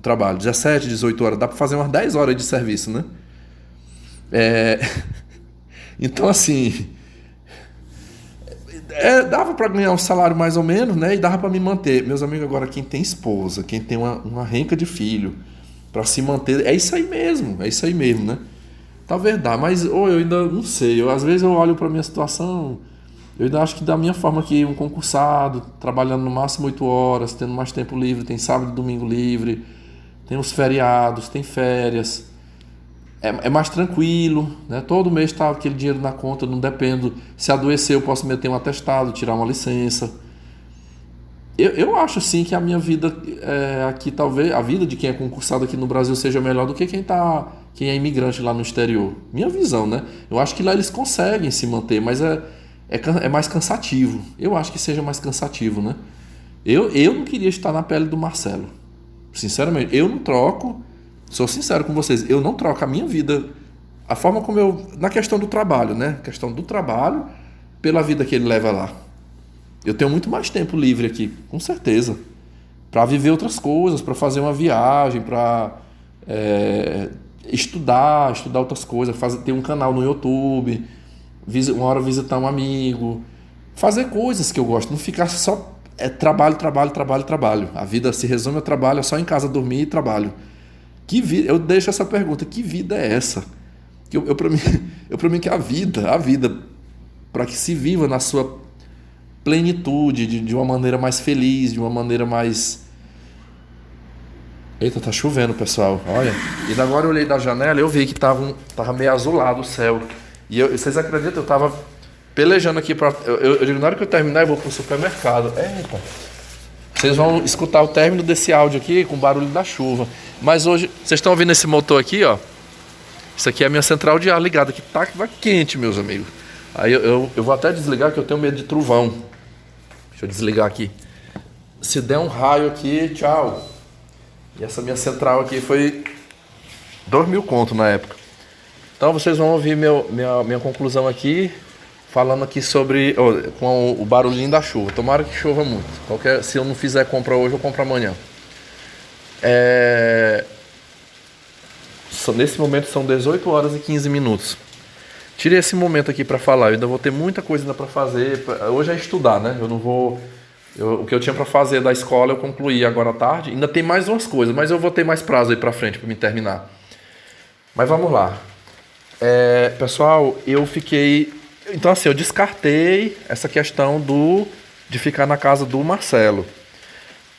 trabalho. 17, 18 horas. Dá pra fazer umas 10 horas de serviço, né? Então, assim... dava para ganhar um salário mais ou menos, né? E dava para me manter. Meus amigos, agora quem tem esposa, quem tem uma renca de filho, para se manter, é isso aí mesmo, né? Talvez dá, mas eu ainda não sei. Às vezes eu olho para minha situação, eu ainda acho que da minha forma aqui, um concursado, trabalhando no máximo 8 horas, tendo mais tempo livre, tem sábado e domingo livre, tem os feriados, tem férias. É mais tranquilo, né? Todo mês está aquele dinheiro na conta, não dependo. Se adoecer, eu posso meter um atestado, tirar uma licença. Eu acho sim que a minha vida aqui, talvez, a vida de quem é concursado aqui no Brasil seja melhor do que quem é imigrante lá no exterior. Minha visão, né? Eu acho que lá eles conseguem se manter, mas é mais cansativo. Eu acho que seja mais cansativo, né? Eu não queria estar na pele do Marcelo. Sinceramente, eu não troco. Sou sincero com vocês, eu não troco a minha vida, a forma como na questão do trabalho, né? Questão do trabalho pela vida que ele leva lá. Eu tenho muito mais tempo livre aqui, com certeza, para viver outras coisas, para fazer uma viagem, para estudar outras coisas, ter um canal no YouTube, uma hora visitar um amigo, fazer coisas que eu gosto, não ficar só trabalho. A vida se resume ao trabalho, é só em casa dormir e trabalho. Eu deixo essa pergunta, que vida é essa? Para mim que a vida, para que se viva na sua plenitude, de uma maneira mais feliz, de uma maneira mais... Eita, tá chovendo, pessoal, olha. E agora eu olhei da janela e eu vi que tava meio azulado o céu. E vocês acreditam, eu tava pelejando aqui eu digo, na hora que eu terminar eu vou pro supermercado. Eita. Vocês vão escutar o término desse áudio aqui com o barulho da chuva. Mas hoje, vocês estão ouvindo esse motor aqui, ó? Isso aqui é a minha central de ar ligada, que tá quente, meus amigos. Aí eu vou até desligar, que eu tenho medo de trovão. Deixa eu desligar aqui. Se der um raio aqui, tchau. E essa minha central aqui foi 2.000 conto na época. Então vocês vão ouvir minha conclusão aqui, falando aqui sobre com o barulhinho da chuva. Tomara que chova muito. Se eu não fizer compra hoje, eu compro amanhã. Nesse momento são 18 horas e 15 minutos. Tirei esse momento aqui para falar. Eu ainda vou ter muita coisa ainda para fazer. Hoje é estudar, né? Eu não vou... o que eu tinha para fazer da escola eu concluí agora à tarde. Ainda tem mais umas coisas, mas eu vou ter mais prazo aí para frente para me terminar. Mas vamos lá. Pessoal, eu fiquei... Então assim, eu descartei essa questão de ficar na casa do Marcelo.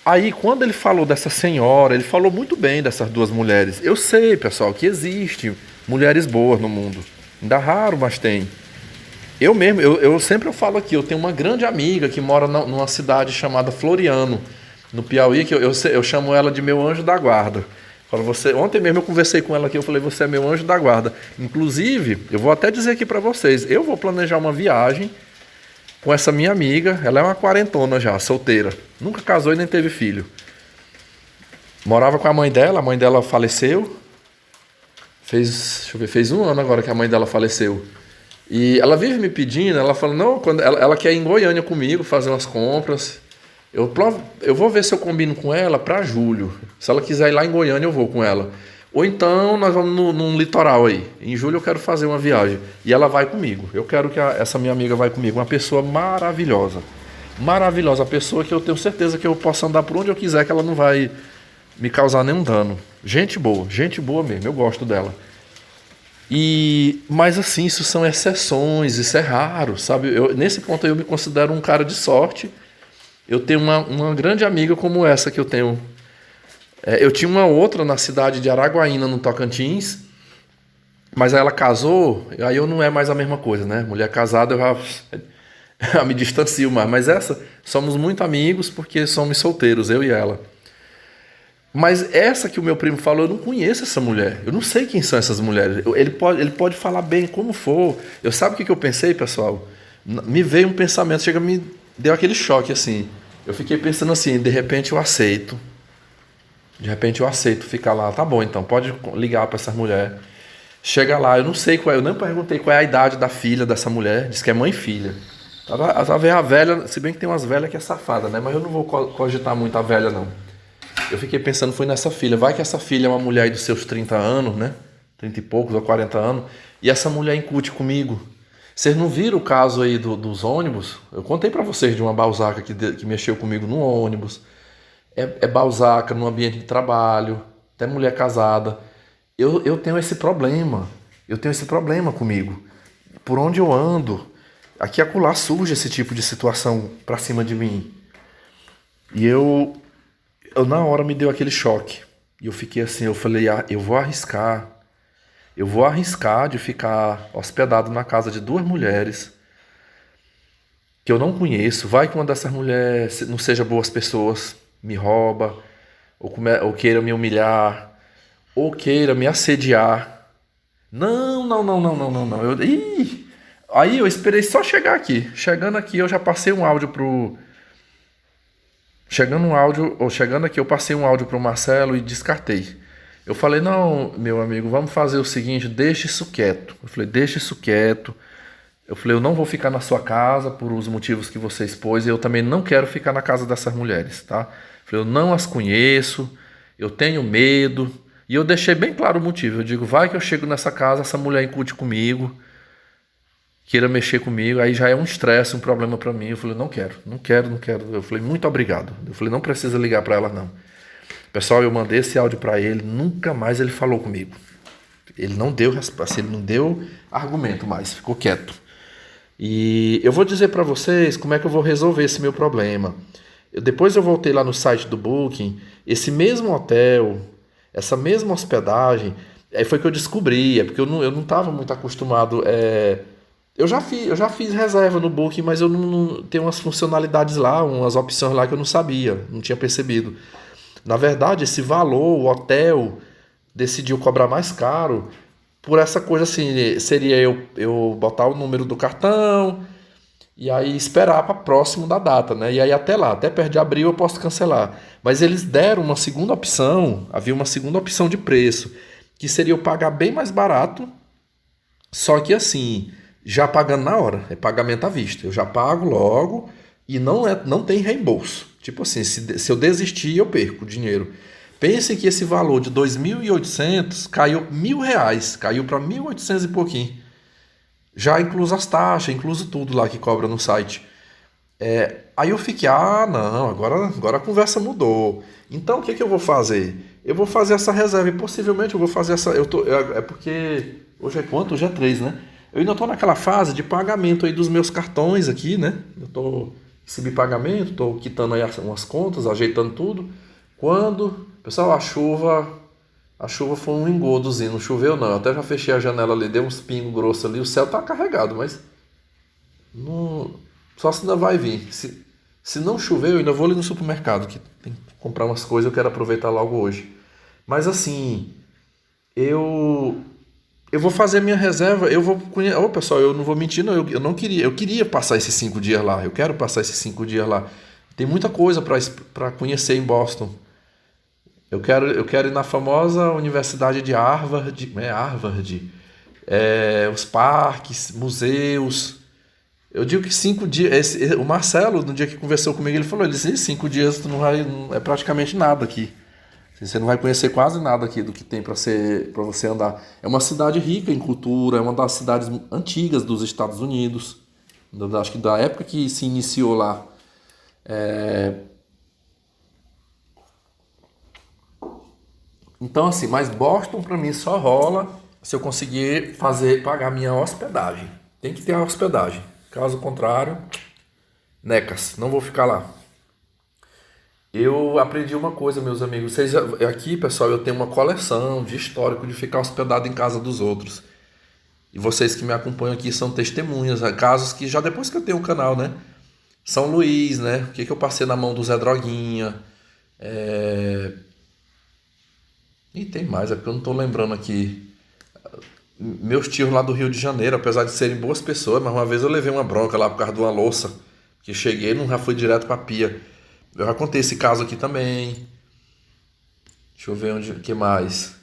Aí, quando ele falou dessa senhora, ele falou muito bem dessas 2 mulheres. Eu sei, pessoal, que existem mulheres boas no mundo. Ainda raro, mas tem. Eu mesmo, eu sempre falo aqui, eu tenho uma grande amiga que mora numa cidade chamada Floriano, no Piauí, que eu chamo ela de meu anjo da guarda. Ontem mesmo eu conversei com ela aqui, eu falei, você é meu anjo da guarda. Inclusive, eu vou até dizer aqui para vocês, eu vou planejar uma viagem com essa minha amiga. Ela é uma quarentona já, solteira. Nunca casou e nem teve filho. Morava com a mãe dela faleceu. Fez 1 ano agora que a mãe dela faleceu. E ela vive me pedindo, ela fala, não, ela quer ir em Goiânia comigo, fazer umas compras. Eu vou ver se eu combino com ela para julho. Se ela quiser ir lá em Goiânia, eu vou com ela. Ou então nós vamos num litoral aí. Em julho eu quero fazer uma viagem. E ela vai comigo. Eu quero que essa minha amiga vai comigo. Uma pessoa maravilhosa. Maravilhosa. A pessoa que eu tenho certeza que eu posso andar por onde eu quiser, que ela não vai me causar nenhum dano. Gente boa mesmo. Eu gosto dela. Mas assim, isso são exceções, isso é raro, sabe? Nesse ponto eu me considero um cara de sorte. Eu tenho uma grande amiga como essa que eu tenho. Eu tinha uma outra na cidade de Araguaína, no Tocantins, mas aí ela casou, aí eu não é mais a mesma coisa, né? Mulher casada eu já me distancio mais. Mas essa, somos muito amigos porque somos solteiros, eu e ela. Mas essa que o meu primo falou, eu não conheço essa mulher. Eu não sei quem são essas mulheres. Ele pode falar bem como for. Eu sabe o que eu pensei, pessoal? Me veio um pensamento, me deu aquele choque assim. Eu fiquei pensando assim, de repente eu aceito. De repente eu aceito ficar lá. Tá bom, então, pode ligar para essa mulher. Chega lá, eu não sei qual é, eu nem perguntei qual é a idade da filha dessa mulher. Diz que é mãe e filha. A velha, se bem que tem umas velhas que é safada, né? Mas eu não vou cogitar muito a velha, não. Eu fiquei pensando, foi nessa filha. Vai que essa filha é uma mulher aí dos seus 30 anos, né? 30 e poucos ou 40 anos. E essa mulher incute comigo. Vocês não viram o caso aí dos ônibus? Eu contei pra vocês de uma balzaca que mexeu comigo no ônibus. É balzaca no ambiente de trabalho. Até mulher casada. Eu tenho esse problema. Eu tenho esse problema comigo. Por onde eu ando, aqui e acolá surge esse tipo de situação pra cima de mim. E eu na hora me deu aquele choque. E eu fiquei assim, eu falei, eu vou arriscar. Eu vou arriscar de ficar hospedado na casa de duas mulheres que eu não conheço. Vai que uma dessas mulheres não seja boas pessoas, me rouba, ou queira me humilhar, ou queira me assediar. Não, não, não, não, não, não, não. Aí eu esperei só chegar aqui. Chegando aqui, eu já passei um áudio pro... Chegando aqui, eu passei um áudio pro Marcelo e descartei. Eu falei, não, meu amigo, vamos fazer o seguinte, deixa isso quieto. Eu falei, deixa isso quieto. Eu falei, eu não vou ficar na sua casa por os motivos que você expôs e eu também não quero ficar na casa dessas mulheres, tá? Eu falei, eu não as conheço, eu tenho medo. E eu deixei bem claro o motivo. Eu digo, vai que eu chego nessa casa, essa mulher incute comigo, queira mexer comigo, aí já é um estresse, um problema pra mim. Eu falei, não quero. Eu falei, muito obrigado. Eu falei, não precisa ligar pra ela, não. Pessoal, eu mandei esse áudio pra ele, nunca mais ele falou comigo. Ele não deu resposta, ele não deu argumento mais, ficou quieto. E eu vou dizer pra vocês como é que eu vou resolver esse meu problema. Depois eu voltei lá no site do Booking, esse mesmo hotel, essa mesma hospedagem, foi que eu descobri, porque eu não estava muito acostumado. Eu já fiz reserva no Booking, mas eu não tenho umas funcionalidades lá, umas opções lá que eu não sabia, não tinha percebido. Na verdade, esse valor, o hotel decidiu cobrar mais caro por essa coisa assim, seria eu botar o número do cartão e aí esperar para próximo da data, né? E aí até lá, até perto de abril eu posso cancelar. Mas eles deram uma segunda opção, havia uma segunda opção de preço, que seria eu pagar bem mais barato, só que assim, já pagando na hora, é pagamento à vista. Eu já pago logo e não tem reembolso. Tipo assim, se eu desistir, eu perco o dinheiro. Pense que esse valor de 2.800 caiu R$ 1.000, caiu para 1.800 e pouquinho. Já incluso as taxas, incluso tudo lá que cobra no site. Aí eu fiquei, não, agora a conversa mudou. Então o que eu vou fazer? Eu vou fazer essa reserva e possivelmente eu vou fazer essa... porque hoje é quanto? Hoje é 3, né? Eu ainda estou naquela fase de pagamento aí dos meus cartões aqui, né? Eu estou recebi pagamento, estou quitando aí umas contas, ajeitando tudo. Pessoal, a chuva foi um engodozinho, não choveu não. Eu até já fechei a janela ali, deu uns pingos grossos ali, o céu tá carregado, mas só se ainda vai vir. Se não chover, eu ainda vou ali no supermercado, que tem que comprar umas coisas, eu quero aproveitar logo hoje. Mas assim, eu vou fazer minha reserva, pessoal, eu não vou mentir não, eu queria passar esses 5 dias lá, eu quero passar esses 5 dias lá. Tem muita coisa para conhecer em Boston. Eu quero ir na famosa Universidade de Harvard, os parques, museus. Eu digo que 5 dias. O Marcelo, no dia que conversou comigo, ele falou: 5 dias tu não vai, é praticamente nada aqui. Você não vai conhecer quase nada aqui do que tem para você andar. É uma cidade rica em cultura, é uma das cidades antigas dos Estados Unidos. Acho que da época que se iniciou lá. Então, assim, mas Boston para mim só rola se eu conseguir pagar minha hospedagem. Tem que ter a hospedagem. Caso contrário, necas, não vou ficar lá. Eu aprendi uma coisa, meus amigos. Aqui, pessoal, eu tenho uma coleção de histórico de ficar hospedado em casa dos outros. E vocês que me acompanham aqui são testemunhas, casos que já depois que eu tenho o canal, né? São Luís, né? O que que eu passei na mão do Zé Droguinha. E tem mais, é porque eu não tô lembrando aqui. Meus tios lá do Rio de Janeiro, apesar de serem boas pessoas, mas uma vez eu levei uma bronca lá por causa de uma louça. Que cheguei e não já fui direto pra pia. Eu já contei esse caso aqui também. Deixa eu ver onde, que mais.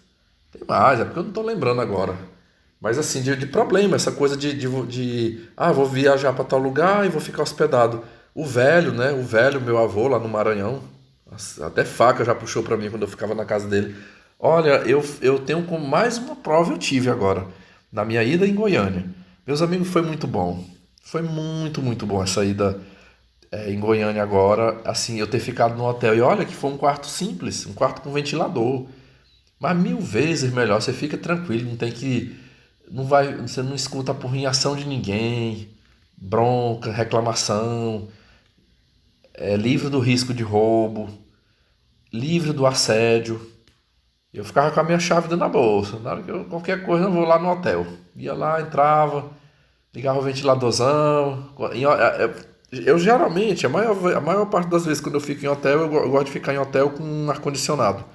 Tem mais, é porque eu não tô lembrando agora. Mas assim, de problema, essa coisa vou viajar para tal lugar e vou ficar hospedado. O velho, né? O velho, meu avô lá no Maranhão, até faca já puxou para mim quando eu ficava na casa dele. Olha, eu tenho como mais uma prova eu tive agora, na minha ida em Goiânia. Meus amigos, foi muito bom. Foi muito, muito bom essa ida em Goiânia agora. Assim, eu ter ficado no hotel. E olha que foi um quarto simples, um quarto com ventilador. Mas mil vezes melhor, você fica tranquilo, não tem que. Não vai, você não escuta a porrinhação de ninguém, bronca, reclamação, livre do risco de roubo, livre do assédio. Eu ficava com a minha chave dentro da bolsa. Na hora que qualquer coisa eu vou lá no hotel. Ia lá, entrava, ligava o ventiladorzão. Eu geralmente, a maior parte das vezes quando eu fico em hotel, eu gosto de ficar em hotel com um ar-condicionado.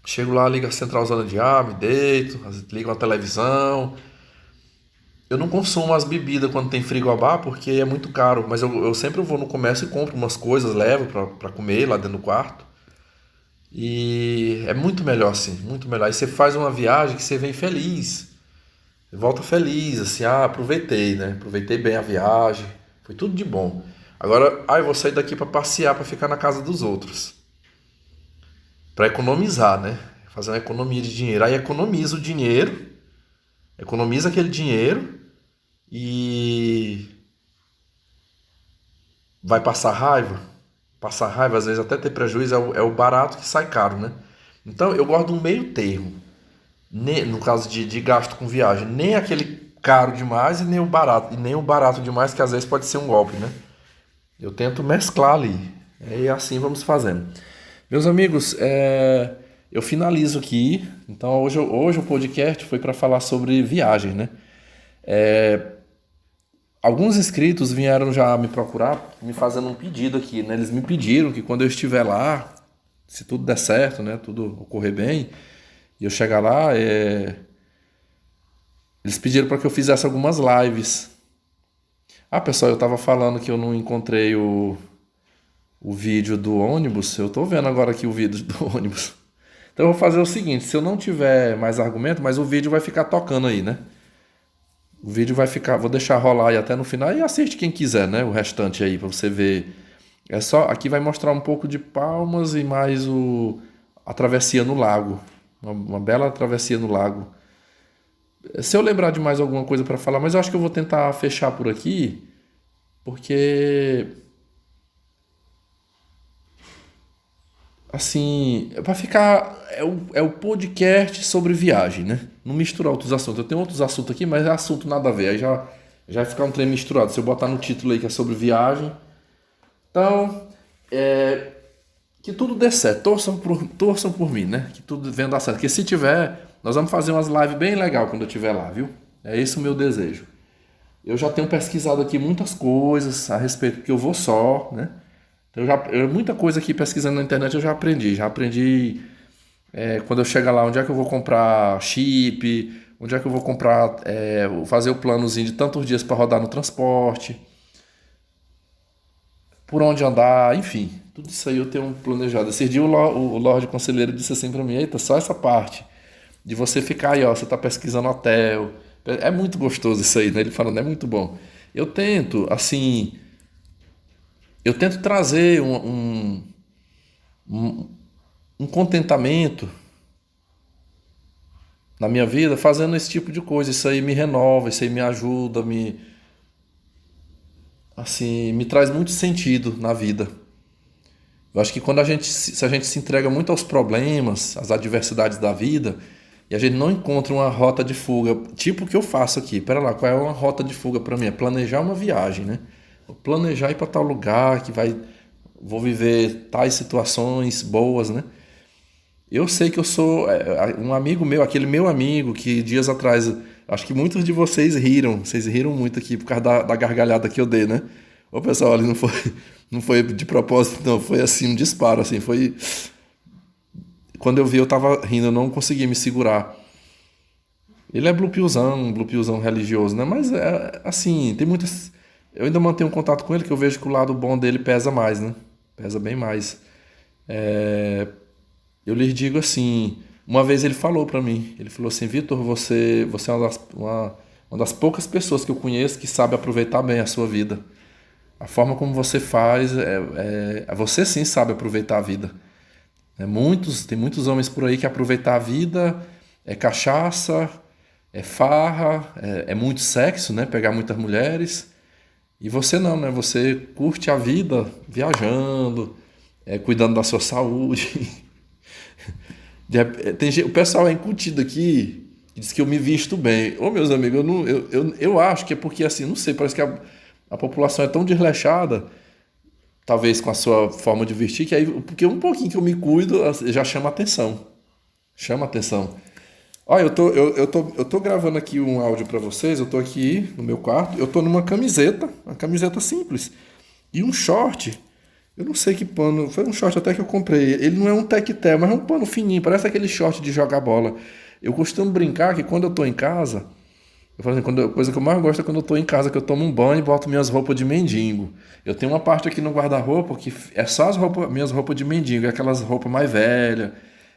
Chego lá, ligo a centralzona de ar, me deito, ligo a televisão. Eu não consumo as bebidas quando tem frigobar porque é muito caro, mas eu sempre vou no comércio e compro umas coisas, levo pra comer lá dentro do quarto. E é muito melhor assim, muito melhor. Aí você faz uma viagem que você vem feliz, você volta feliz, assim, aproveitei, né? Aproveitei bem a viagem, foi tudo de bom. Agora, eu vou sair daqui pra passear, pra ficar na casa dos outros. Para economizar, né? Fazer uma economia de dinheiro. Aí economiza o dinheiro, economiza aquele dinheiro e vai passar raiva. Passar raiva, às vezes até ter prejuízo, é o barato que sai caro, né? Então eu gosto de um meio termo. No caso de gasto com viagem. Nem aquele caro demais e nem o barato demais, que às vezes pode ser um golpe, né? Eu tento mesclar ali. E assim vamos fazendo. Meus amigos, eu finalizo aqui. Então hoje o podcast foi para falar sobre viagem, né? Alguns inscritos vieram já me procurar, me fazendo um pedido aqui, né? Eles me pediram que quando eu estiver lá, se tudo der certo, né? Tudo ocorrer bem, e eu chegar lá, eles pediram para que eu fizesse algumas lives. Pessoal, eu estava falando que eu não encontrei o vídeo do ônibus. Eu tô vendo agora aqui o vídeo do ônibus. Então eu vou fazer o seguinte, se eu não tiver mais argumento, mas o vídeo vai ficar tocando aí, né? O vídeo vai ficar, vou deixar rolar aí até no final e assiste quem quiser, né? O restante aí pra você ver. Aqui vai mostrar um pouco de Palmas e mais a travessia no lago. Uma bela travessia no lago. Se eu lembrar de mais alguma coisa para falar, mas eu acho que eu vou tentar fechar por aqui, porque assim, vai ficar. É o podcast sobre viagem, né? Não misturar outros assuntos. Eu tenho outros assuntos aqui, mas é assunto nada a ver. Aí já vai ficar um trem misturado. Se eu botar no título aí que é sobre viagem. Então, que tudo dê certo. Torçam por mim, né? Que tudo venha dar certo. Porque se tiver, nós vamos fazer umas lives bem legais quando eu estiver lá, viu? É esse o meu desejo. Eu já tenho pesquisado aqui muitas coisas a respeito, porque eu vou só, né? Então muita coisa aqui pesquisando na internet eu já aprendi. Já aprendi quando eu chegar lá, onde é que eu vou comprar chip, onde é que eu vou comprar, fazer o planozinho de tantos dias para rodar no transporte, por onde andar, enfim. Tudo isso aí eu tenho planejado. Esse dia o Lorde Conselheiro disse assim para mim, eita, só essa parte de você ficar aí, ó, você tá pesquisando hotel. É muito gostoso isso aí, né? Ele falando, é muito bom. Eu tento, assim... trazer um contentamento na minha vida fazendo esse tipo de coisa. Isso aí me renova, isso aí me ajuda, me traz muito sentido na vida. Eu acho que quando se a gente se entrega muito aos problemas, às adversidades da vida, e a gente não encontra uma rota de fuga, tipo o que eu faço aqui. Pera lá, qual é uma rota de fuga para mim? É planejar uma viagem, né? Vou planejar ir para tal lugar vou viver tais situações boas, né? Eu sei que eu sou um amigo meu, aquele meu amigo que dias atrás, acho que muitos de vocês riram muito aqui por causa da gargalhada que eu dei, né? Ô pessoal, ali não foi de propósito, não, foi assim, um disparo, assim, foi. Quando eu vi, eu tava rindo, eu não consegui me segurar. Ele é um blue pillzão religioso, né? Mas assim, tem muitas. Eu ainda mantenho um contato com ele, que eu vejo que o lado bom dele pesa mais, né? Pesa bem mais. Eu lhes digo assim, uma vez ele falou pra mim, ele falou assim, Vitor, você é uma das poucas pessoas que eu conheço que sabe aproveitar bem a sua vida. A forma como você faz, você sim sabe aproveitar a vida. Tem muitos homens por aí que aproveitar a vida é cachaça, é farra, é muito sexo, né? Pegar muitas mulheres. E você não, né? Você curte a vida viajando, cuidando da sua saúde. O pessoal é incutido aqui e diz que eu me visto bem. Ô, meus amigos, eu acho que é porque, assim, não sei, parece que a população é tão desleixada, talvez com a sua forma de vestir, que aí, porque um pouquinho que eu me cuido já chama atenção. Chama atenção. Olha, eu tô gravando aqui um áudio para vocês, eu tô aqui no meu quarto, eu tô numa camiseta, uma camiseta simples, e um short. Eu não sei que pano, foi um short até que eu comprei. Ele não é um tectel, mas é um pano fininho, parece aquele short de jogar bola. Eu costumo brincar que quando eu tô em casa, eu falo assim, a coisa que eu mais gosto é quando eu tô em casa, que eu tomo um banho e boto minhas roupas de mendigo. Eu tenho uma parte aqui no guarda-roupa que é só minhas roupas de mendigo, é aquelas roupas mais velhas,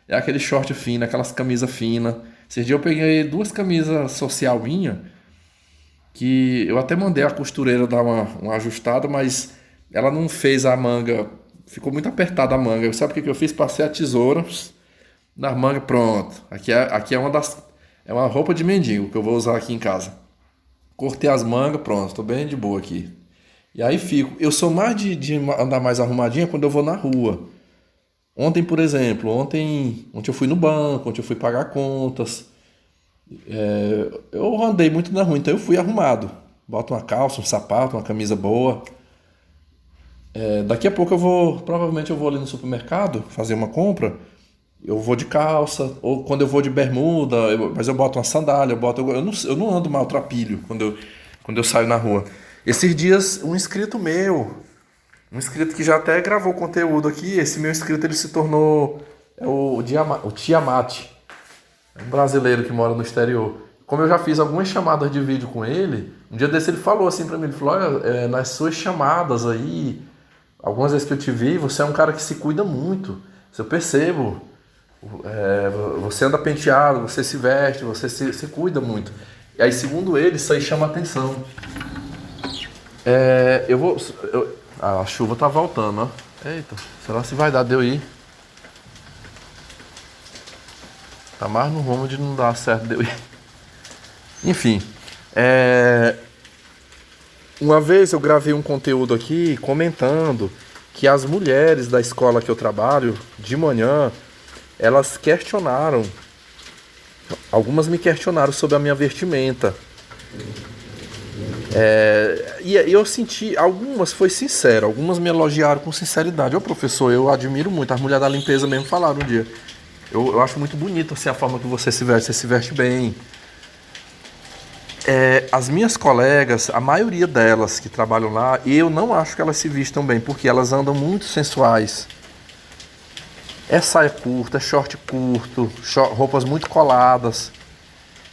é aquele short fino, aquelas camisas finas. Esses dias eu peguei 2 camisas social minha, que eu até mandei a costureira dar uma ajustada, mas ela não fez a manga, ficou muito apertada a manga. Sabe o que eu fiz? Passei a tesoura na manga, pronto. Aqui é uma roupa de mendigo que eu vou usar aqui em casa. Cortei as mangas, pronto, tô bem de boa aqui. E aí fico. Eu sou mais de andar mais arrumadinha quando eu vou na rua. Ontem, por exemplo, ontem eu fui no banco, ontem eu fui pagar contas. Eu andei muito na rua, então eu fui arrumado. Boto uma calça, um sapato, uma camisa boa. Daqui a pouco provavelmente eu vou ali no supermercado fazer uma compra. Eu vou de calça, ou quando eu vou de bermuda, mas eu boto uma sandália, eu não ando maltrapilho quando eu saio na rua. Esses dias, um inscrito que já até gravou conteúdo aqui, esse meu inscrito ele se tornou o Tiamat, um brasileiro que mora no exterior. Como eu já fiz algumas chamadas de vídeo com ele, um dia desse ele falou assim pra mim, ele falou, olha, nas suas chamadas aí, algumas vezes que eu te vi, você é um cara que se cuida muito, isso eu percebo. Você anda penteado, você se veste, você se cuida muito. E aí, segundo ele, isso aí chama atenção. A chuva tá voltando, ó. Eita, será se vai dar de eu ir? Tá mais no rumo de não dar certo de eu ir. Enfim, uma vez eu gravei um conteúdo aqui comentando que as mulheres da escola que eu trabalho, de manhã, elas questionaram, algumas me questionaram sobre a minha vestimenta. E eu senti, algumas foi sincero, algumas me elogiaram com sinceridade. Ô professor, eu admiro muito, as mulheres da limpeza mesmo falaram um dia. Eu acho muito bonito assim, a forma que você se veste bem. As minhas colegas, a maioria delas que trabalham lá, eu não acho que elas se vistam bem, porque elas andam muito sensuais. É saia curta, é short curto, roupas muito coladas.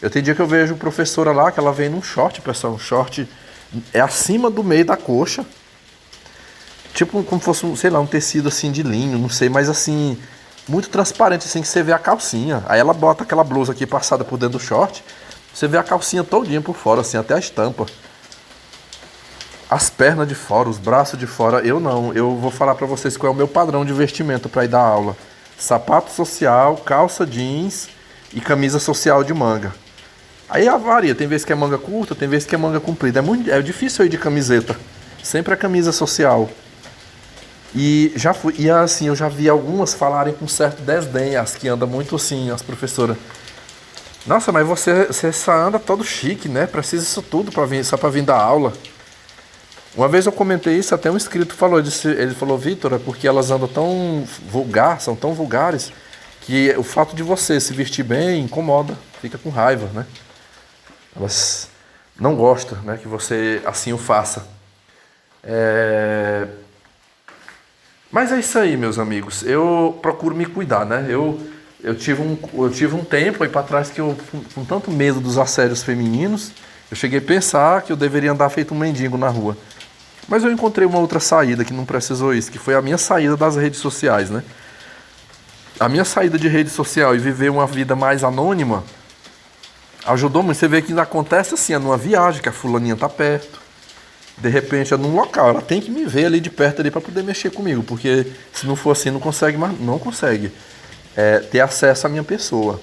Eu tenho dia que eu vejo professora lá, que ela vem num short, pessoal, um short acima do meio da coxa. Tipo como fosse, sei lá, um tecido assim de linho, não sei, mas assim, muito transparente, assim, que você vê a calcinha. Aí ela bota aquela blusa aqui passada por dentro do short, você vê a calcinha todinha por fora, assim, até a estampa. As pernas de fora, os braços de fora, eu não. Eu vou falar pra vocês qual é o meu padrão de vestimento pra ir dar aula. sapato social, calça jeans e camisa social de manga. Aí varia, tem vezes que é manga curta, tem vezes que é manga comprida. É difícil ir de camiseta. Sempre é camisa social. E já fui, e assim, eu já vi algumas falarem com certo desdém, as que andam muito assim, as professoras. Nossa, mas você só anda todo chique, né? Precisa isso tudo para vir, só para vir dar aula. Uma vez eu comentei isso, até um inscrito falou, ele falou, Vitor, é porque elas andam tão vulgar, são tão vulgares, que o fato de você se vestir bem incomoda, fica com raiva, né? Elas não gostam, né, que você assim o faça. Mas é isso aí, meus amigos. Eu procuro me cuidar, né? Eu tive um tempo aí pra trás que eu, com tanto medo dos assédios femininos, eu cheguei a pensar que eu deveria andar feito um mendigo na rua. Mas eu encontrei uma outra saída que não precisou isso, que foi a minha saída das redes sociais, né? A minha saída de rede social e viver uma vida mais anônima ajudou muito. Você vê que ainda acontece assim, é numa viagem, que a fulaninha tá perto. De repente é num local, ela tem que me ver ali de perto ali para poder mexer comigo, porque se não for assim não consegue ter acesso à minha pessoa.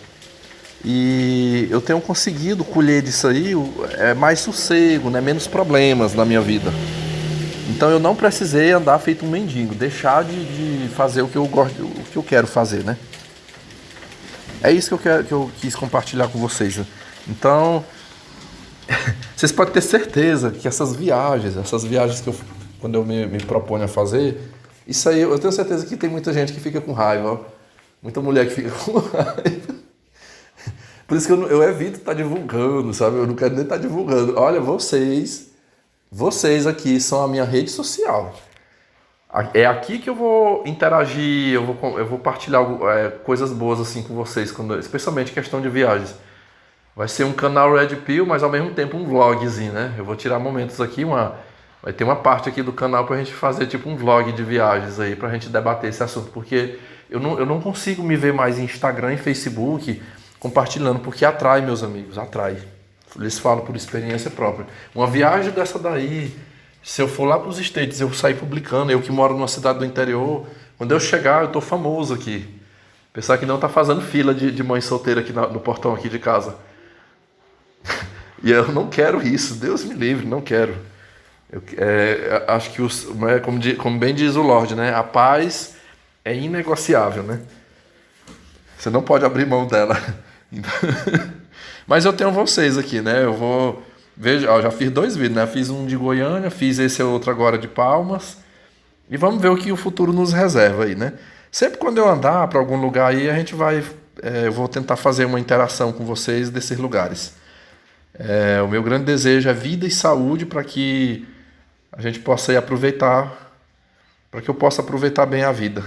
E eu tenho conseguido colher disso aí mais sossego, né, menos problemas na minha vida. Então eu não precisei andar feito um mendigo, deixar de fazer o que eu gosto, o que eu quero fazer, né? É isso que eu quis compartilhar com vocês, né? Então, vocês podem ter certeza que essas viagens que quando eu me proponho a fazer, isso aí eu tenho certeza que tem muita gente que fica com raiva, ó. Muita mulher que fica com raiva. Por isso que eu evito estar divulgando, sabe? Eu não quero nem estar divulgando. Olha, vocês aqui são a minha rede social. É aqui que eu vou interagir, eu vou partilhar coisas boas assim com vocês, especialmente questão de viagens. Vai ser um canal Red Pill, mas ao mesmo tempo um vlogzinho, né? Eu vou tirar momentos aqui, vai ter uma parte aqui do canal pra gente fazer tipo um vlog de viagens aí, pra gente debater esse assunto, porque eu não consigo me ver mais em Instagram e Facebook compartilhando, porque atrai, meus amigos, atrai. Eles falam por experiência própria. Uma viagem dessa daí, se eu for lá pros States, eu sair publicando, eu que moro numa cidade do interior, quando eu chegar, eu tô famoso aqui. Pensar que não tá fazendo fila de mãe solteira aqui no portão aqui de casa. E eu não quero isso, Deus me livre, não quero. Acho que, como bem diz o Lorde, né? A paz é inegociável, né? Você não pode abrir mão dela. Mas eu tenho vocês aqui, né? Eu vou... Veja, já fiz 2 vídeos, né? Fiz um de Goiânia, fiz esse outro agora de Palmas. E vamos ver o que o futuro nos reserva aí, né? Sempre quando eu andar para algum lugar aí, a gente vai... eu vou tentar fazer uma interação com vocês desses lugares. O meu grande desejo é vida e saúde para que a gente possa ir aproveitar, para que eu possa aproveitar bem a vida,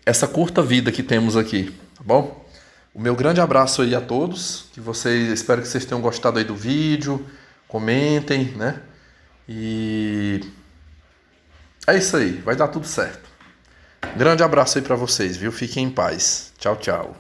essa curta vida que temos aqui, tá bom? O meu grande abraço aí a todos, espero que vocês tenham gostado aí do vídeo, comentem, né? E é isso aí, vai dar tudo certo. Grande abraço aí para vocês, viu? Fiquem em paz. Tchau, tchau.